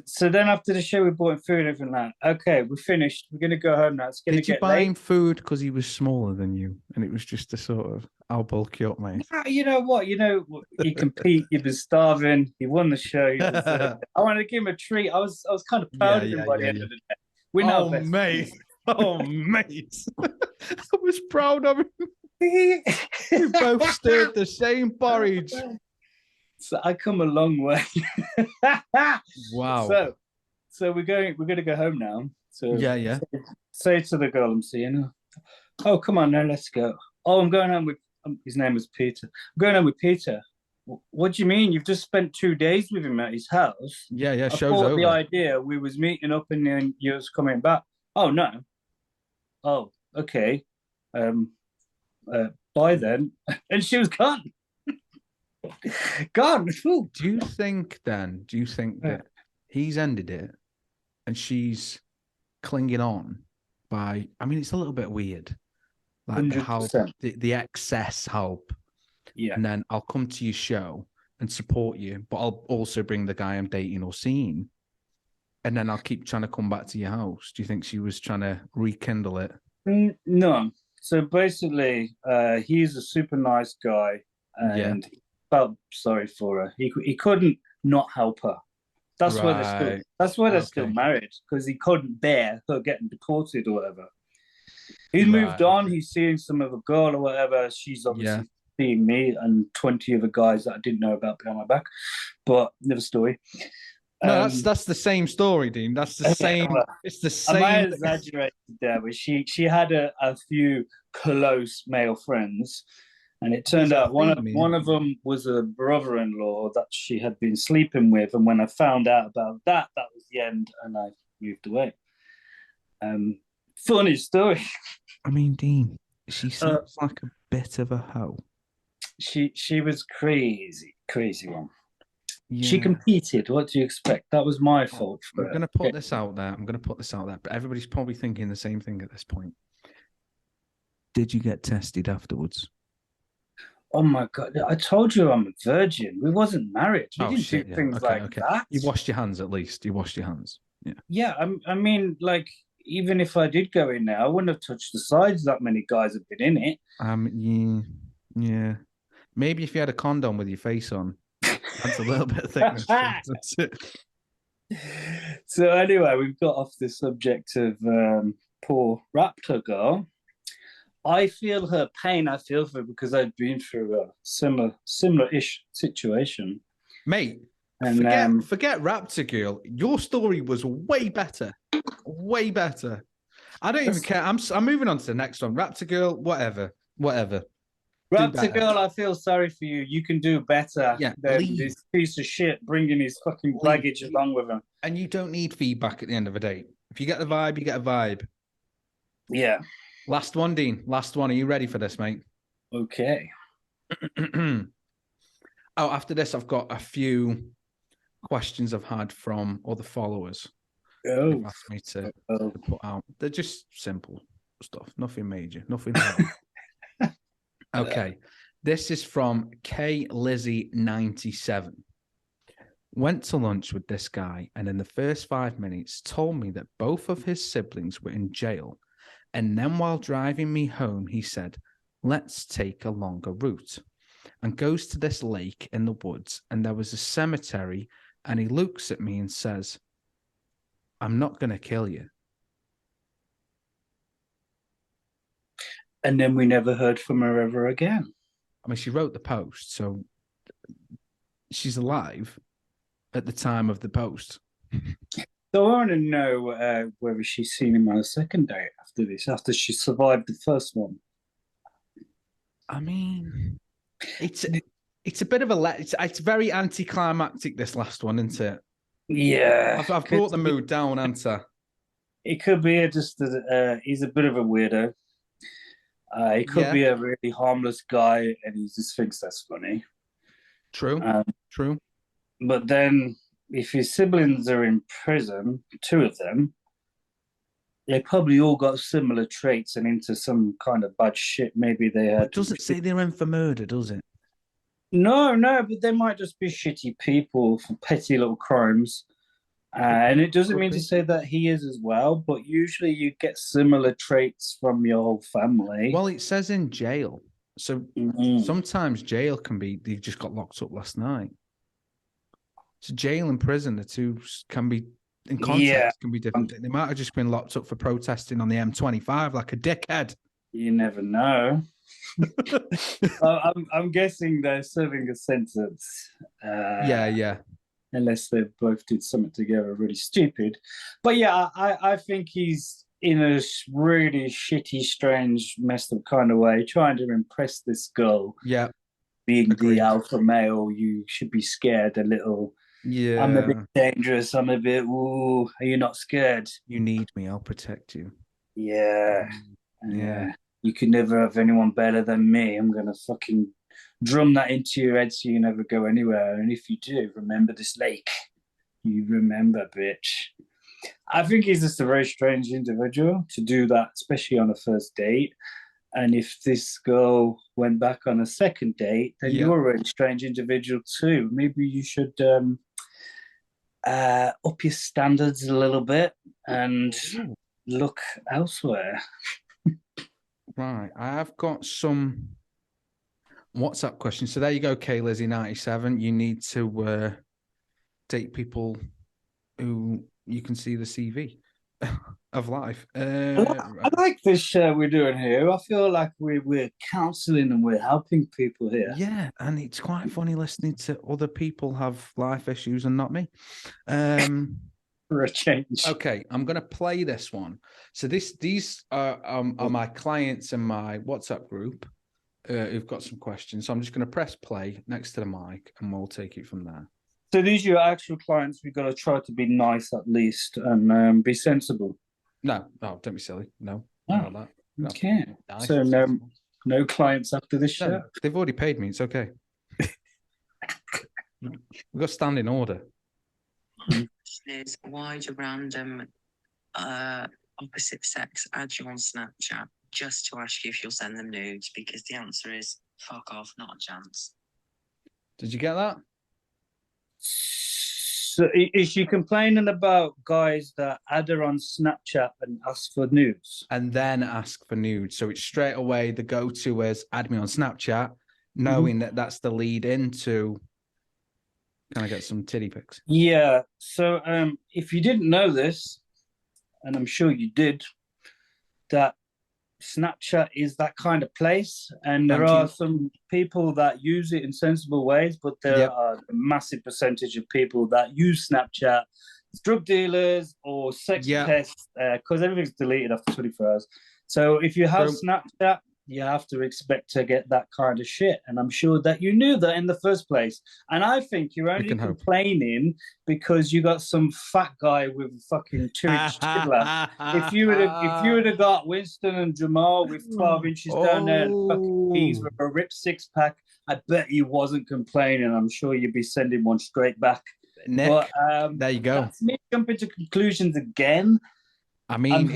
So then after the show, we bought him food and everything like that. Okay, we're finished. We're going to go home now. It's going to get late. Did you buy him food because he was smaller than you? And it was just a sort of, I'll bulk you up, mate. You know what? You compete. You've been starving. He won the show. I wanted to give him a treat. I was kind of proud of him by the end of the day. We're now best mate. Oh, mate. I was proud of him. We both stirred the same porridge. So I come a long way. Wow. So we're going to go home now. So yeah. Say to the girl I'm seeing, oh, come on now, let's go. Oh, I'm going home with his name was Peter. I'm going home with Peter. What do you mean? You've just spent 2 days with him at his house. Yeah. Show's over. The idea we was meeting up and then you was coming back. Oh no. Oh, okay. by then, and she was gone. Gone. Ooh. Do you think that he's ended it and she's clinging on by, I mean, it's a little bit weird. Like the help, 100%. the excess help. Yeah. And then I'll come to your show and support you, but I'll also bring the guy I'm dating or seeing. And then I'll keep trying to come back to your house. Do you think she was trying to rekindle it? No. So basically, he's a super nice guy, and he felt sorry for her. He couldn't not help her. That's why they're still married, because he couldn't bear her getting deported or whatever. He's moved on. He's seeing some other girl or whatever. She's obviously seeing me and 20 other guys that I didn't know about behind my back. But another story. No, that's the same story, Dean. That's the same. It's the same. I might have exaggerated there, but she had a few close male friends, and it turned out one of them was a brother-in-law that she had been sleeping with. And when I found out about that, that was the end, and I moved away. Funny story. I mean, Dean, she sounds like a bit of a hoe. She was crazy one. Yeah. She competed. What do you expect? That was my fault. I'm going to put this out there. But everybody's probably thinking the same thing at this point. Did you get tested afterwards? Oh my God. I told you I'm a virgin. We wasn't married. We didn't do things like that. You washed your hands at least. You washed your hands. Yeah. Yeah. I mean, like, even if I did go in there, I wouldn't have touched the sides. That many guys have been in it. Yeah. Maybe if you had a condom with your face on. That's a little bit of thickness. That's it. So anyway, we've got off the subject of poor Raptor girl. I feel her pain. I feel for her because I've been through a similar-ish situation. Mate, and forget Raptor girl. Your story was way better. Way better. I don't even care. I'm moving on to the next one. Raptor girl, whatever. Raptor girl, I feel sorry for you. You can do better than this piece of shit bringing his fucking baggage along with him. And you don't need feedback at the end of the day. If you get the vibe, you get a vibe. Yeah. Last one, Dean. Last one. Are you ready for this, mate? Okay. After this, I've got a few questions I've had from other followers. They've asked me to put out. They're just simple stuff. Nothing major. Nothing hard. Okay, this is from K Lizzie 97. Went to lunch with this guy, and in the first 5 minutes, told me that both of his siblings were in jail. And then, while driving me home, he said, "Let's take a longer route," and goes to this lake in the woods, and there was a cemetery, and he looks at me and says, "I'm not going to kill you." And then we never heard from her ever again. I mean, she wrote the post, so she's alive at the time of the post. So I want to know whether she's seen him on a second date after this, after she survived the first one. I mean, it's a bit of it's very anticlimactic, this last one, isn't it? Yeah. I've brought the mood down, haven't I? It could be just he's a bit of a weirdo. He could be a really harmless guy, and he just thinks that's funny. True. True. But then, if his siblings are in prison, 2 of them, they probably all got similar traits and into some kind of bad shit. Maybe they had. It doesn't say they're in for murder, does it? No, but they might just be shitty people for petty little crimes. And it doesn't mean to say that he is as well, but usually you get similar traits from your whole family. Well, it says in jail. So sometimes jail can be, they just got locked up last night. So jail and prison, the two can be, in context, can be different. They might have just been locked up for protesting on the M25 like a dickhead. You never know. I'm guessing they're serving a sentence. Yeah. Unless they both did something together really stupid. But yeah, I think he's in a really shitty, strange, messed up kind of way, trying to impress this girl. Yeah. Being the alpha male, you should be scared a little. Yeah. I'm a bit dangerous. I'm a bit, ooh, are you not scared? You need me. I'll protect you. Yeah. Yeah. You can never have anyone better than me. I'm gonna fucking drum that into your head so you never go anywhere. And if you do, remember this lake. You remember, bitch. I think he's just a very strange individual to do that, especially on a first date. And if this girl went back on a second date, then you're a really strange individual too. Maybe you should up your standards a little bit and look elsewhere. Right. I have got some WhatsApp questions. So there you go, K Lizzie 97. You need to date people who you can see the CV of life. I like this show we're doing here. I feel like we're counseling and we're helping people here. Yeah, and it's quite funny listening to other people have life issues and not me. For a change. Okay, I'm going to play this one. So these are my clients in my WhatsApp group who've got some questions. So I'm just going to press play next to the mic and we'll take it from there. So these are your actual clients. We've got to try to be nice at least and be sensible. No, don't be silly. No, not that. No. Okay. Nice. So no clients after this show? No, they've already paid me. It's okay. We've got standing order. Is why do random opposite sex add you on Snapchat just to ask you if you'll send them nudes? Because the answer is fuck off, not a chance. Did you get that? So is she complaining about guys that add her on Snapchat and ask for nudes? And then ask for nudes. So it's straight away the go-to is add me on Snapchat, knowing that that's the lead into kind of get some titty pics. Yeah. So if you didn't know this, and I'm sure you did, that Snapchat is that kind of place, and there are some people that use it in sensible ways, but there are a massive percentage of people that use Snapchat, drug dealers or sex pests, because everything's deleted after 24 hours. So if you have Snapchat, you have to expect to get that kind of shit. And I'm sure that you knew that in the first place. And I think you're only complaining because you got some fat guy with a fucking 2-inch tiddler. If you would have got Winston and Jamal with 12 inches down there and fucking peas with a ripped 6-pack, I bet you wasn't complaining. I'm sure you'd be sending one straight back. Nick, but, there you go. That's me jumping to conclusions again. I mean,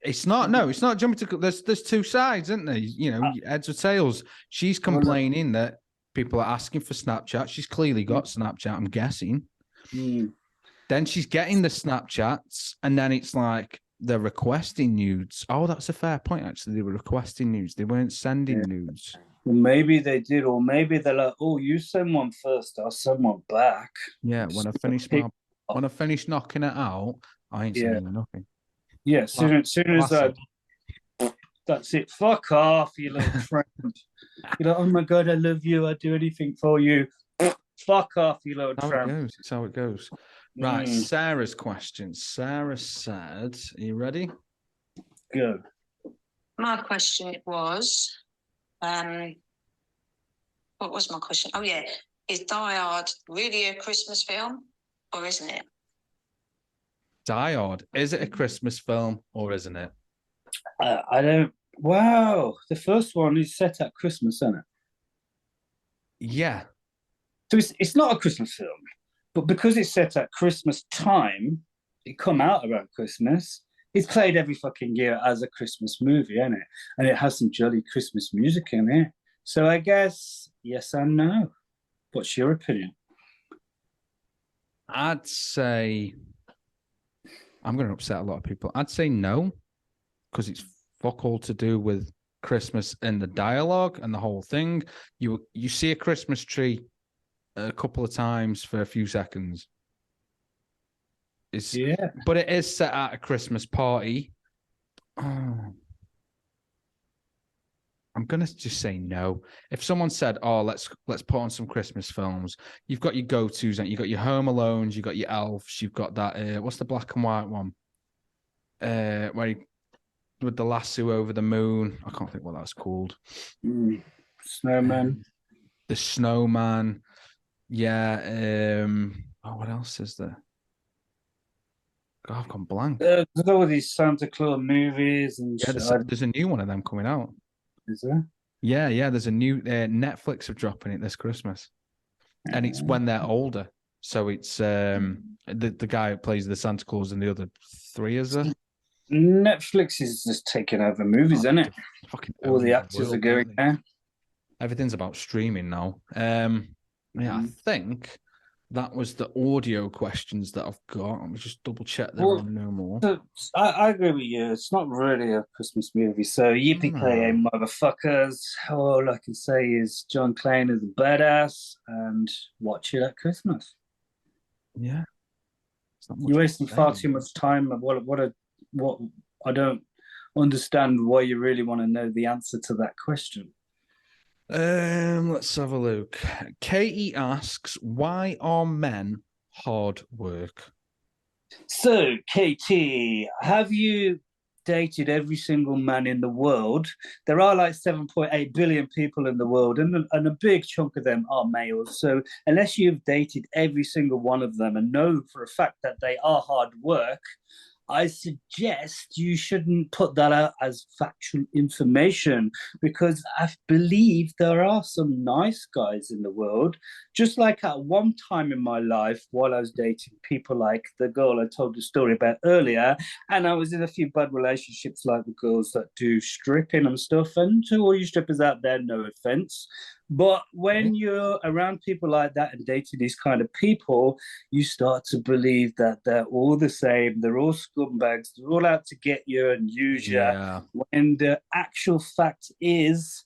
it's not jumping to. There's two sides, isn't there? You know, heads or tails. She's complaining that people are asking for Snapchat. She's clearly got Snapchat, I'm guessing. Then she's getting the Snapchats, and then it's like they're requesting nudes. Oh, that's a fair point, actually. They were requesting nudes. They weren't sending nudes. Well, maybe they did, or maybe they're like, "Oh, you send one first, I'll send one back." Yeah, when I finish knocking it out, I ain't sending nothing. Yeah, soon as that's it. Fuck off, you little friend. You're like, oh my god, I love you. I'd do anything for you. Fuck off, you little friend. That's how it goes. Right, Sarah's question. Sarah said, are you ready? Go. My question was, what was my question? Oh yeah, is Die Hard really a Christmas film, or isn't it? Die Hard, is it a Christmas film or isn't it? I don't. Wow, the first one is set at Christmas, isn't it? Yeah. So it's not a Christmas film, but because it's set at Christmas time, it come out around Christmas. It's played every fucking year as a Christmas movie, isn't it? And it has some jolly Christmas music in it. So I guess yes and no. What's your opinion? I'd say. I'm going to upset a lot of people. I'd say no, because it's fuck all to do with Christmas and the dialogue and the whole thing. You see a Christmas tree a couple of times for a few seconds. But it is set at a Christmas party. Oh. I'm gonna just say no. If someone said, "Oh, let's put on some Christmas films," you've got your go-tos, and you've got your Home Alones, you've got your Elves, you've got that. What's the black and white one? Where with the lasso over the moon. I can't think what that's called. Snowman. The Snowman. Yeah. What else is there? God, I've gone blank. There's all these Santa Claus movies and Yeah, shit. there's a new one of them coming out. Is there? Yeah. There's a new Netflix are dropping it this Christmas, and it's when they're older. So it's the guy who plays the Santa Claus and the other three, is there? Netflix is just taking over movies, isn't it? Fucking All the own actors world, are going don't they? there. Everything's about streaming now. I think that was the audio questions that I've got. Let me just double check there are no more. So, I agree with you. It's not really a Christmas movie. So yippee-ki-yay, motherfuckers. All I can say is John Clean is a badass and watch it at Christmas. Yeah. You're wasting far too much time. What I don't understand why you really want to know the answer to that question. Let's have a look. Katie asks, why are men hard work? So, KT, have you dated every single man in the world? There are like 7.8 billion people in the world, and a big chunk of them are males. So, unless you've dated every single one of them and know for a fact that they are hard work, I suggest you shouldn't put that out as factual information, because I believe there are some nice guys in the world. Just like at one time in my life, while I was dating people like the girl I told the story about earlier, and I was in a few bad relationships like the girls that do stripping and stuff. And to all you strippers out there, no offense. But when you're around people like that and dating these kind of people, you start to believe that they're all the same. They're all scumbags. They're all out to get you and use you. When the actual fact is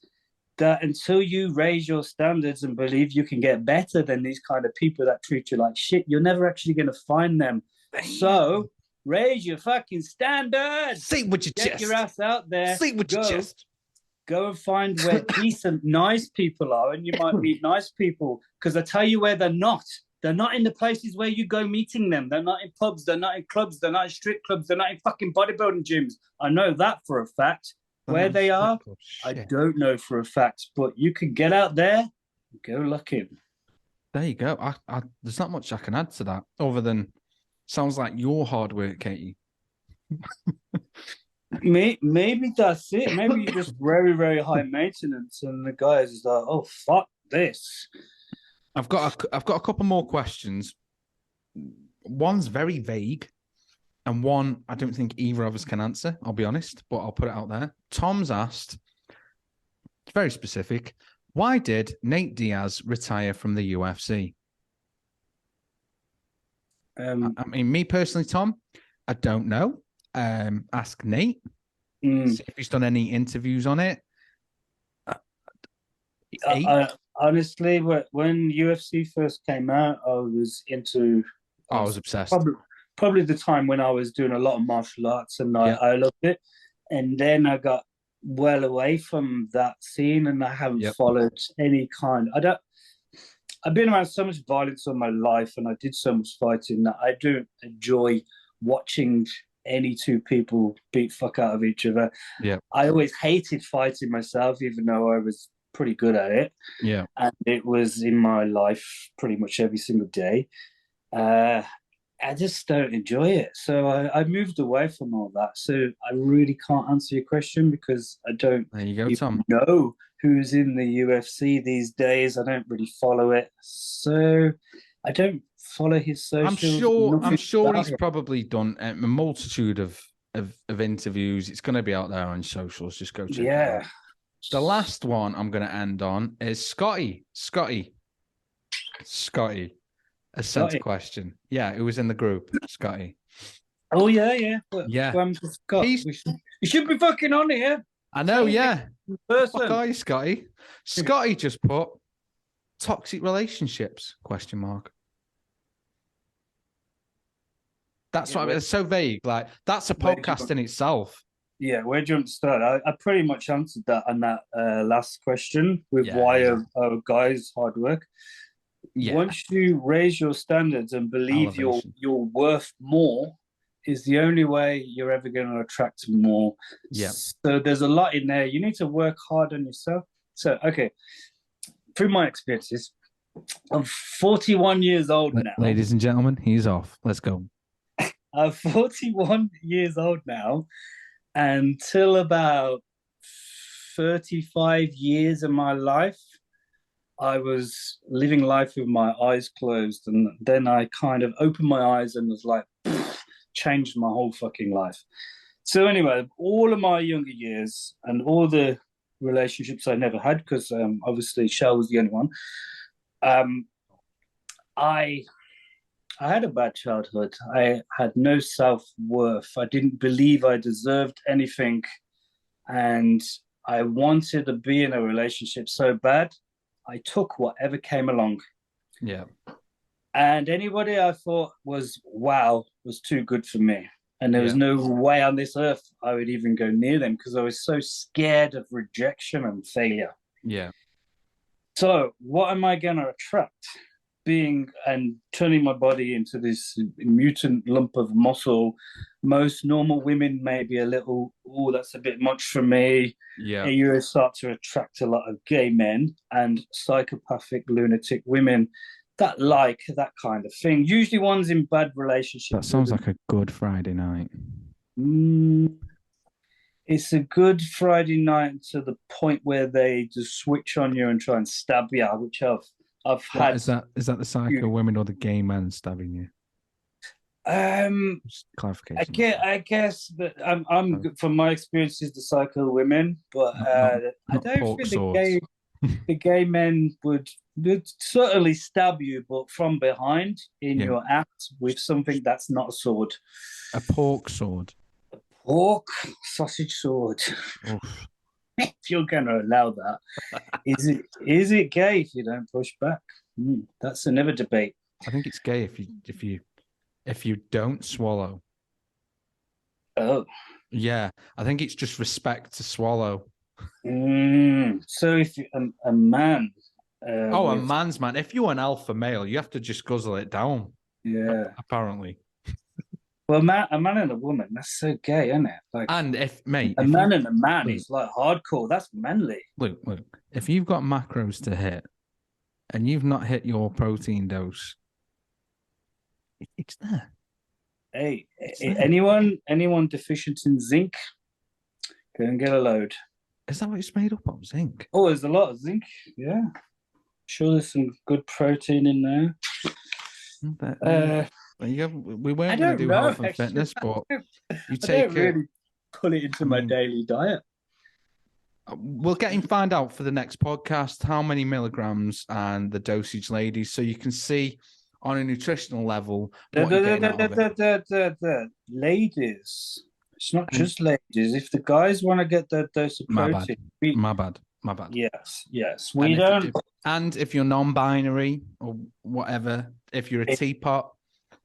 that until you raise your standards and believe you can get better than these kind of people that treat you like shit, you're never actually going to find them. So raise your fucking standards. Say what you Get your ass out there. Say what you just. Go and find where decent, nice people are, and you might meet nice people. Because I tell you where they're not. They're not in the places where you go meeting them. They're not in pubs. They're not in clubs. They're not in strip clubs. They're not in fucking bodybuilding gyms. I know that for a fact. Where they are, I don't know for a fact. But you can get out there and go looking. There you go. There's not much I can add to that, other than sounds like your hard work, Katie. Maybe that's it. Maybe you're just very, very high maintenance, and the guys is like, "Oh fuck this." I've got a couple more questions. One's very vague, and one I don't think either of us can answer. I'll be honest, but I'll put it out there. Tom's asked, it's very specific. Why did Nate Diaz retire from the UFC? I mean, me personally, Tom, I don't know. Ask Nate. See if he's done any interviews on it. Honestly, when UFC first came out, I was into. I was obsessed. Probably the time when I was doing a lot of martial arts, and I loved it. And then I got well away from that scene, and I haven't followed any kind. I've been around so much violence all my life, and I did so much fighting that I don't enjoy watching any two people beat fuck out of each other. Yeah. I always hated fighting myself, even though I was pretty good at it. Yeah. And it was in my life pretty much every single day. I just don't enjoy it. So I moved away from all that. So I really can't answer your question because I don't there you go, Tom. know who's in the UFC these days. I don't really follow it. So I don't follow his socials. I'm sure he's probably done a multitude of interviews. It's going to be out there on socials. Just go check it out. The last one I'm going to end on is Scotty. A sent question. Yeah, it was in the group. Scotty. Oh yeah. Scott. You should be fucking on here. I know. Yeah. Fuck are you, Scotty? Scotty just put toxic relationships ? That's what I mean. It's so vague. Like, that's a podcast in itself. Yeah, where do you want to start? I pretty much answered that on that last question with why are guys hard work. Yeah. Once you raise your standards and believe you're worth more, is the only way you're ever going to attract more. Yeah. So there's a lot in there. You need to work hard on yourself. So, okay, through my experiences, I'm 41 years old now. Ladies and gentlemen, he's off. Let's go. I'm 41 years old now. Until about 35 years of my life, I was living life with my eyes closed. And then I kind of opened my eyes and was like, changed my whole fucking life. So anyway, all of my younger years and all the relationships I never had, because obviously Shell was the only one, I had a bad childhood. I had no self-worth. I didn't believe I deserved anything. And I wanted to be in a relationship so bad, I took whatever came along. Yeah. And anybody I thought was too good for me. And there was no way on this earth I would even go near them because I was so scared of rejection and failure. Yeah. So what am I going to attract? Being and turning my body into this mutant lump of muscle. Most normal women may be a little, oh, that's a bit much for me. Yeah. You start to attract a lot of gay men and psychopathic, lunatic women that like that kind of thing. Usually ones in bad relationships. That sounds like a good Friday night. It's a good Friday night to the point where they just switch on you and try and stab you, which I've had. Is that the psycho women or the gay men stabbing you? Just clarification. I guess that I'm from my experiences the psycho women, but I don't think the gay men would certainly stab you, but from behind in your act with something that's not a sword. A pork sword. A pork sausage sword. If you're going to allow that, is it gay if you don't push back? That's another debate. I think it's gay if you don't swallow. Oh, yeah. I think it's just respect to swallow. So if you, a man, a man's man. If you're an alpha male, you have to just guzzle it down. Yeah, apparently. Well, a man and a woman, that's so gay, isn't it? Like, and a man and a man is like hardcore. That's manly. Look, if you've got macros to hit and you've not hit your protein dose, it's there. Hey, anyone deficient in zinc, go and get a load. Is that what it's made up of? Zinc? Oh, there's a lot of zinc. Yeah. Sure, there's some good protein in there. We weren't going to do health and fitness, but you take I don't really put it into my daily diet. We'll find out for the next podcast how many milligrams and the dosage, ladies, so you can see on a nutritional level what you're getting out of it. Ladies. It's not just ladies. If the guys want to get their dose of protein... My bad. Yes. We don't... And if you're non-binary or whatever, if you're a teapot,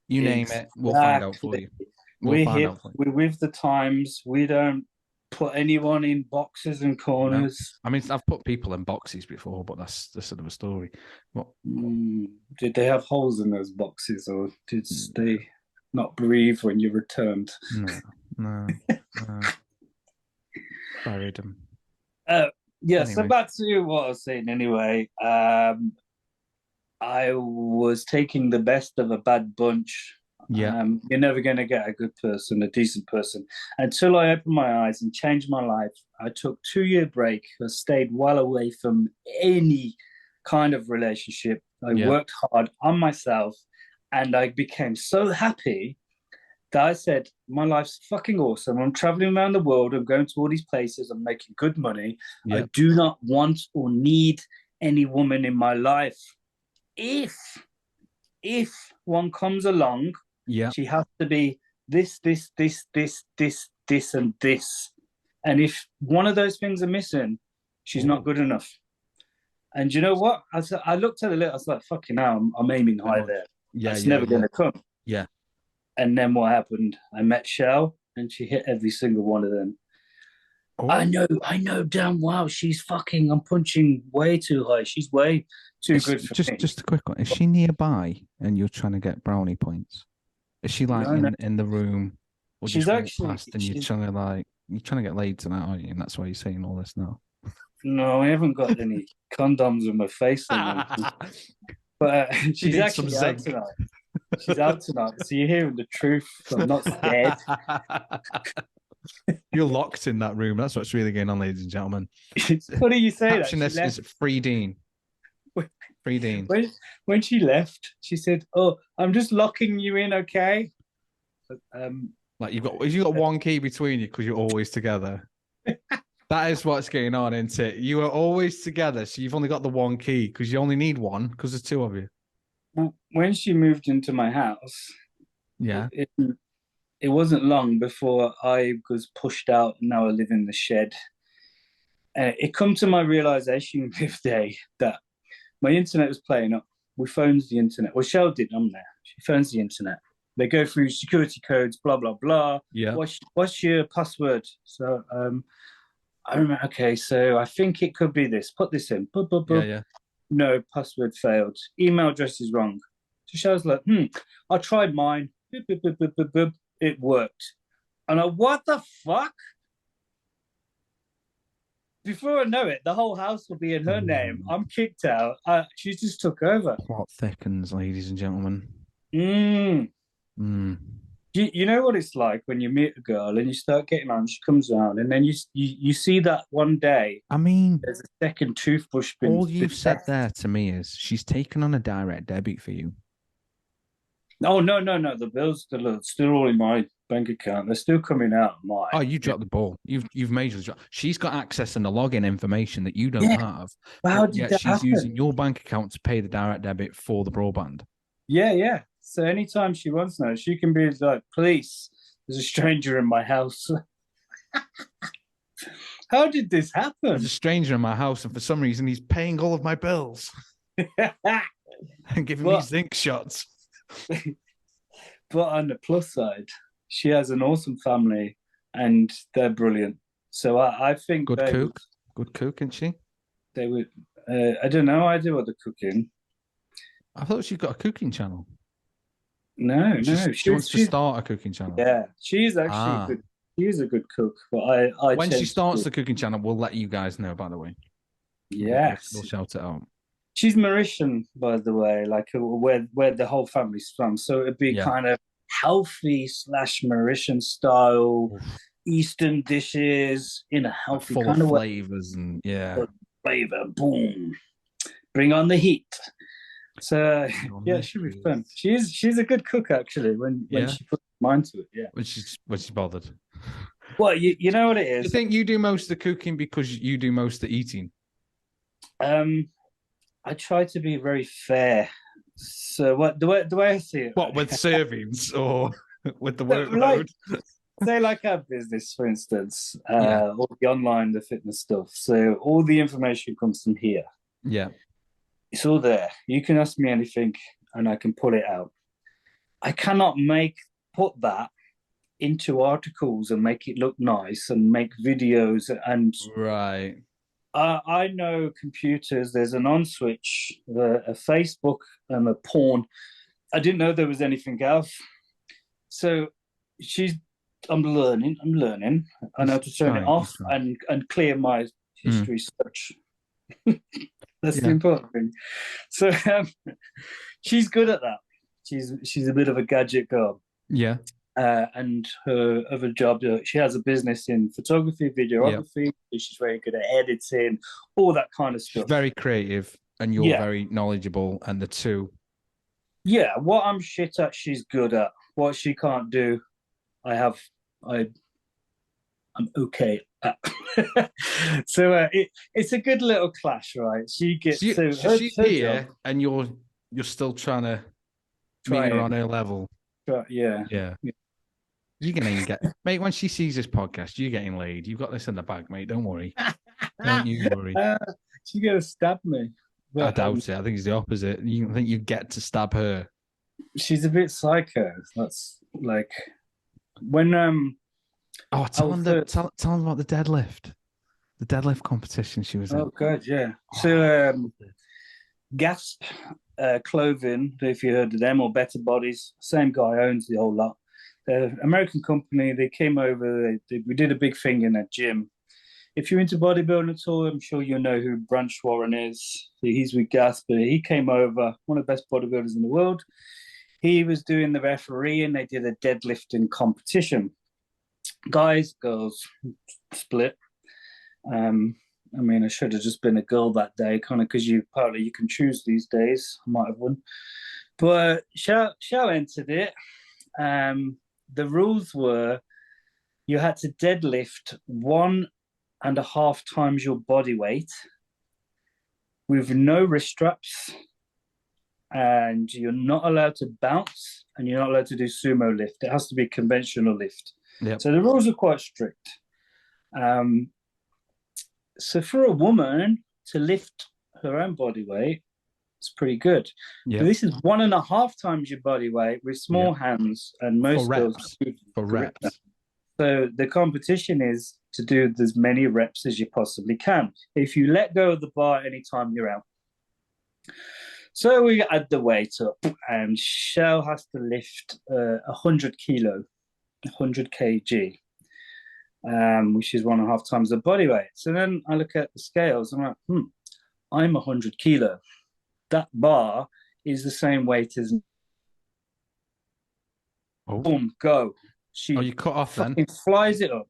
you name it, we'll find out for you. We're with the times. We don't put anyone in boxes and corners. No. I mean, I've put people in boxes before, but that's sort of a story. Did they have holes in those boxes, or did they not breathe when you returned? No. Buried them. Anyway. So back to what I was saying anyway. I was taking the best of a bad bunch. Yeah. You're never going to get a good person, a decent person. Until I opened my eyes and changed my life, I took a 2-year break. I stayed well away from any kind of relationship. I worked hard on myself, and I became so happy that I said, my life's fucking awesome. I'm traveling around the world. I'm going to all these places. I'm making good money. I do not want or need any woman in my life. If one comes along, she has to be this, and this. And if one of those things are missing, she's not good enough. And you know what? I looked at it, I was like, fucking hell, I'm aiming high there. It's never going to come. Yeah. And then what happened? I met Shell, and she hit every single one of them. Oh. I know damn well I'm punching way too high. She's way too good for me. Just a quick one. Is she nearby and you're trying to get brownie points? Is she like in the room? Or she's actually past and you're trying to get laid tonight, aren't you? And that's why you're saying all this now. No, I haven't got any condoms with my face on them. But she's actually out tonight. She's out tonight, so you're hearing the truth. I'm not scared. You're locked in that room. That's what's really going on, ladies and gentlemen. It's funny you say that. Caption this is Free Dean. Free Dean. When she left, she said, "Oh, I'm just locking you in, okay?" Like you've got one key between you because you're always together. That is what's going on, isn't it? You are always together, so you've only got the one key because you only need one because there's two of you. Well, when she moved into my house, yeah, it wasn't long before I was pushed out and now I live in the shed. It come to my realization this day that my internet was playing up. We phoned the internet. Well, Shell did. I'm there. She phones the internet. They go through security codes, blah blah blah. Yeah. What's your password? So I remember. Okay, so I think it could be this. Put this in. Boop, boop, boop. Yeah. No, password failed. Email address is wrong. So Shell's like, I tried mine. Boop, boop, boop, boop, boop, boop. It worked. And what the fuck? Before I know it, the whole house will be in her name. I'm kicked out. She just took over. Plot thickens, ladies and gentlemen. You know what it's like when you meet a girl and you start getting on, she comes around, and then you see that one day. I mean, there's a second toothbrush bin. All you've said there to me is she's taken on a direct debit for you. Oh, no. The bills still all in my bank account. They're still coming out of mine. Oh, you dropped the ball. You've majorly dropped. She's got access and the login information that you don't have. Well, how did that she's happen? using your bank account to pay the direct debit for the broadband. Yeah. So anytime she wants now, she can be like, "Police, there's a stranger in my house." How did this happen? There's a stranger in my house, and for some reason, he's paying all of my bills and giving me zinc shots. But on the plus side, she has an awesome family, and they're brilliant. So I think good cook, isn't she? They would. I don't know. I do other cooking. I thought she's got a cooking channel. No. She wants to start a cooking channel. Yeah, she's actually good. She's a good cook. But when she starts the cooking channel, we'll let you guys know. By the way. Yes, we'll shout it out. She's Mauritian, by the way, like where the whole family's from. So it'd be kind of healthy / Mauritian style Eastern dishes in a healthy full kind of of flavors way. Flavor, boom, bring on the heat. So it should be fun. She's a good cook actually when she puts her mind to it. Yeah, when she's bothered. Well, you know what it is. You think you do most of the cooking because you do most of the eating? I try to be very fair. So what the way I see it? What, with servings or with the workload? Say like our business, for instance, or the fitness stuff. So all the information comes from here. Yeah. It's all there. You can ask me anything and I can pull it out. I cannot put that into articles and make it look nice and make videos and right. I know computers. There's an on switch, a Facebook, and a porn. I didn't know there was anything else. So I'm learning. I know to turn it off and clear my history search. That's the important thing. So she's good at that. She's a bit of a gadget girl. Yeah. And her other job, she has a business in photography, videography. Yep. She's very good at editing, all that kind of stuff. She's very creative, and you're very knowledgeable, and the two. Yeah, what I'm shit at, she's good at. What she can't do, I'm okay at. So it's a good little clash, right? She gets she's here, job, and you're still trying to meet her on her level. Yeah. You're gonna get, mate. When she sees this podcast, you're getting laid. You've got this in the bag, mate. Don't worry. Don't you worry. She's gonna stab me. But, I doubt it. I think it's the opposite. You think you get to stab her? She's a bit psycho. That's like when tell them about the deadlift competition she was in. Oh god, yeah. So Gasp Clothing, if you heard of them, or Better Bodies, same guy owns the whole lot. American company, they came over, we did a big thing in a gym. If you're into bodybuilding at all, I'm sure you know who Branch Warren is. He's with Gasp, but he came over, one of the best bodybuilders in the world. He was doing the referee, and they did a deadlifting competition. Guys, girls, split. I mean, I should have just been a girl that day, kind of, because you can choose these days. I might have won, but Shell entered it. The rules were you had to deadlift 1.5 times your body weight with no wrist straps, and you're not allowed to bounce, and you're not allowed to do sumo lift. It has to be conventional lift. Yep. So the rules are quite strict. So for a woman to lift her own body weight, it's pretty good. Yep. But this is 1.5 times your body weight with small hands, and most for girls reps. For reps. So the competition is to do as many reps as you possibly can. If you let go of the bar anytime, you're out. So we add the weight up, and Shell has to lift 100 kilo, 100 kg, which is 1.5 times the body weight. So then I look at the scales, I'm like, I'm 100 kilo. That bar is the same weight as. Boom, go. You cut off then? Flies it up.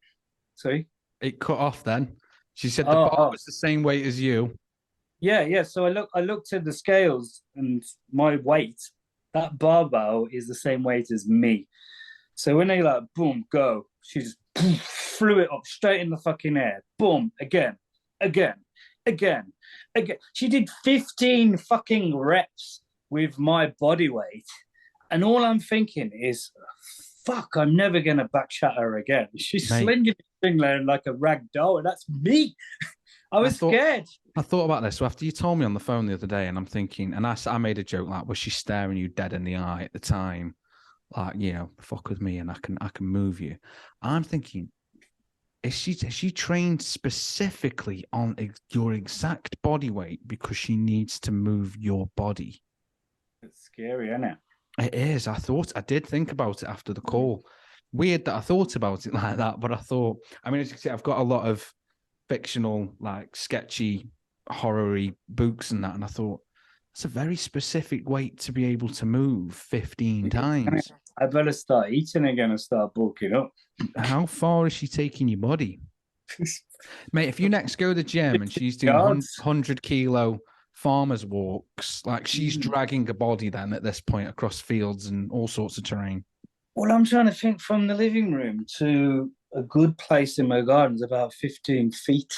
Sorry? It cut off then. She said the bar was the same weight as you. Yeah. So I looked at the scales, and my weight, that barbell is the same weight as me. So when they like, boom, go, she just flew it up straight in the fucking air. Boom, again. She did 15 fucking reps with my body weight. And all I'm thinking is, fuck, I'm never going to backshot her again. She's slinging the thing there like a rag doll, and that's me. I was scared. I thought about this. So after you told me on the phone the other day, and I'm thinking, and I made a joke like, was she staring you dead in the eye at the time? Like, fuck with me and I can move you. I'm thinking, is she trained specifically on your exact body weight because she needs to move your body? It's scary, isn't it? It is. I did think about it after the call. Weird that I thought about it like that, but I thought, I mean, as you can see, I've got a lot of fictional, like sketchy, horror-y books and that, and I thought, it's a very specific weight to be able to move 15 times. I better start eating again and start bulking up. How far is she taking your body? Mate, if you next go to the gym and she's doing 100 kilo farmer's walks, like she's dragging a body then at this point across fields and all sorts of terrain. Well, I'm trying to think from the living room to a good place in my garden is about 15 feet.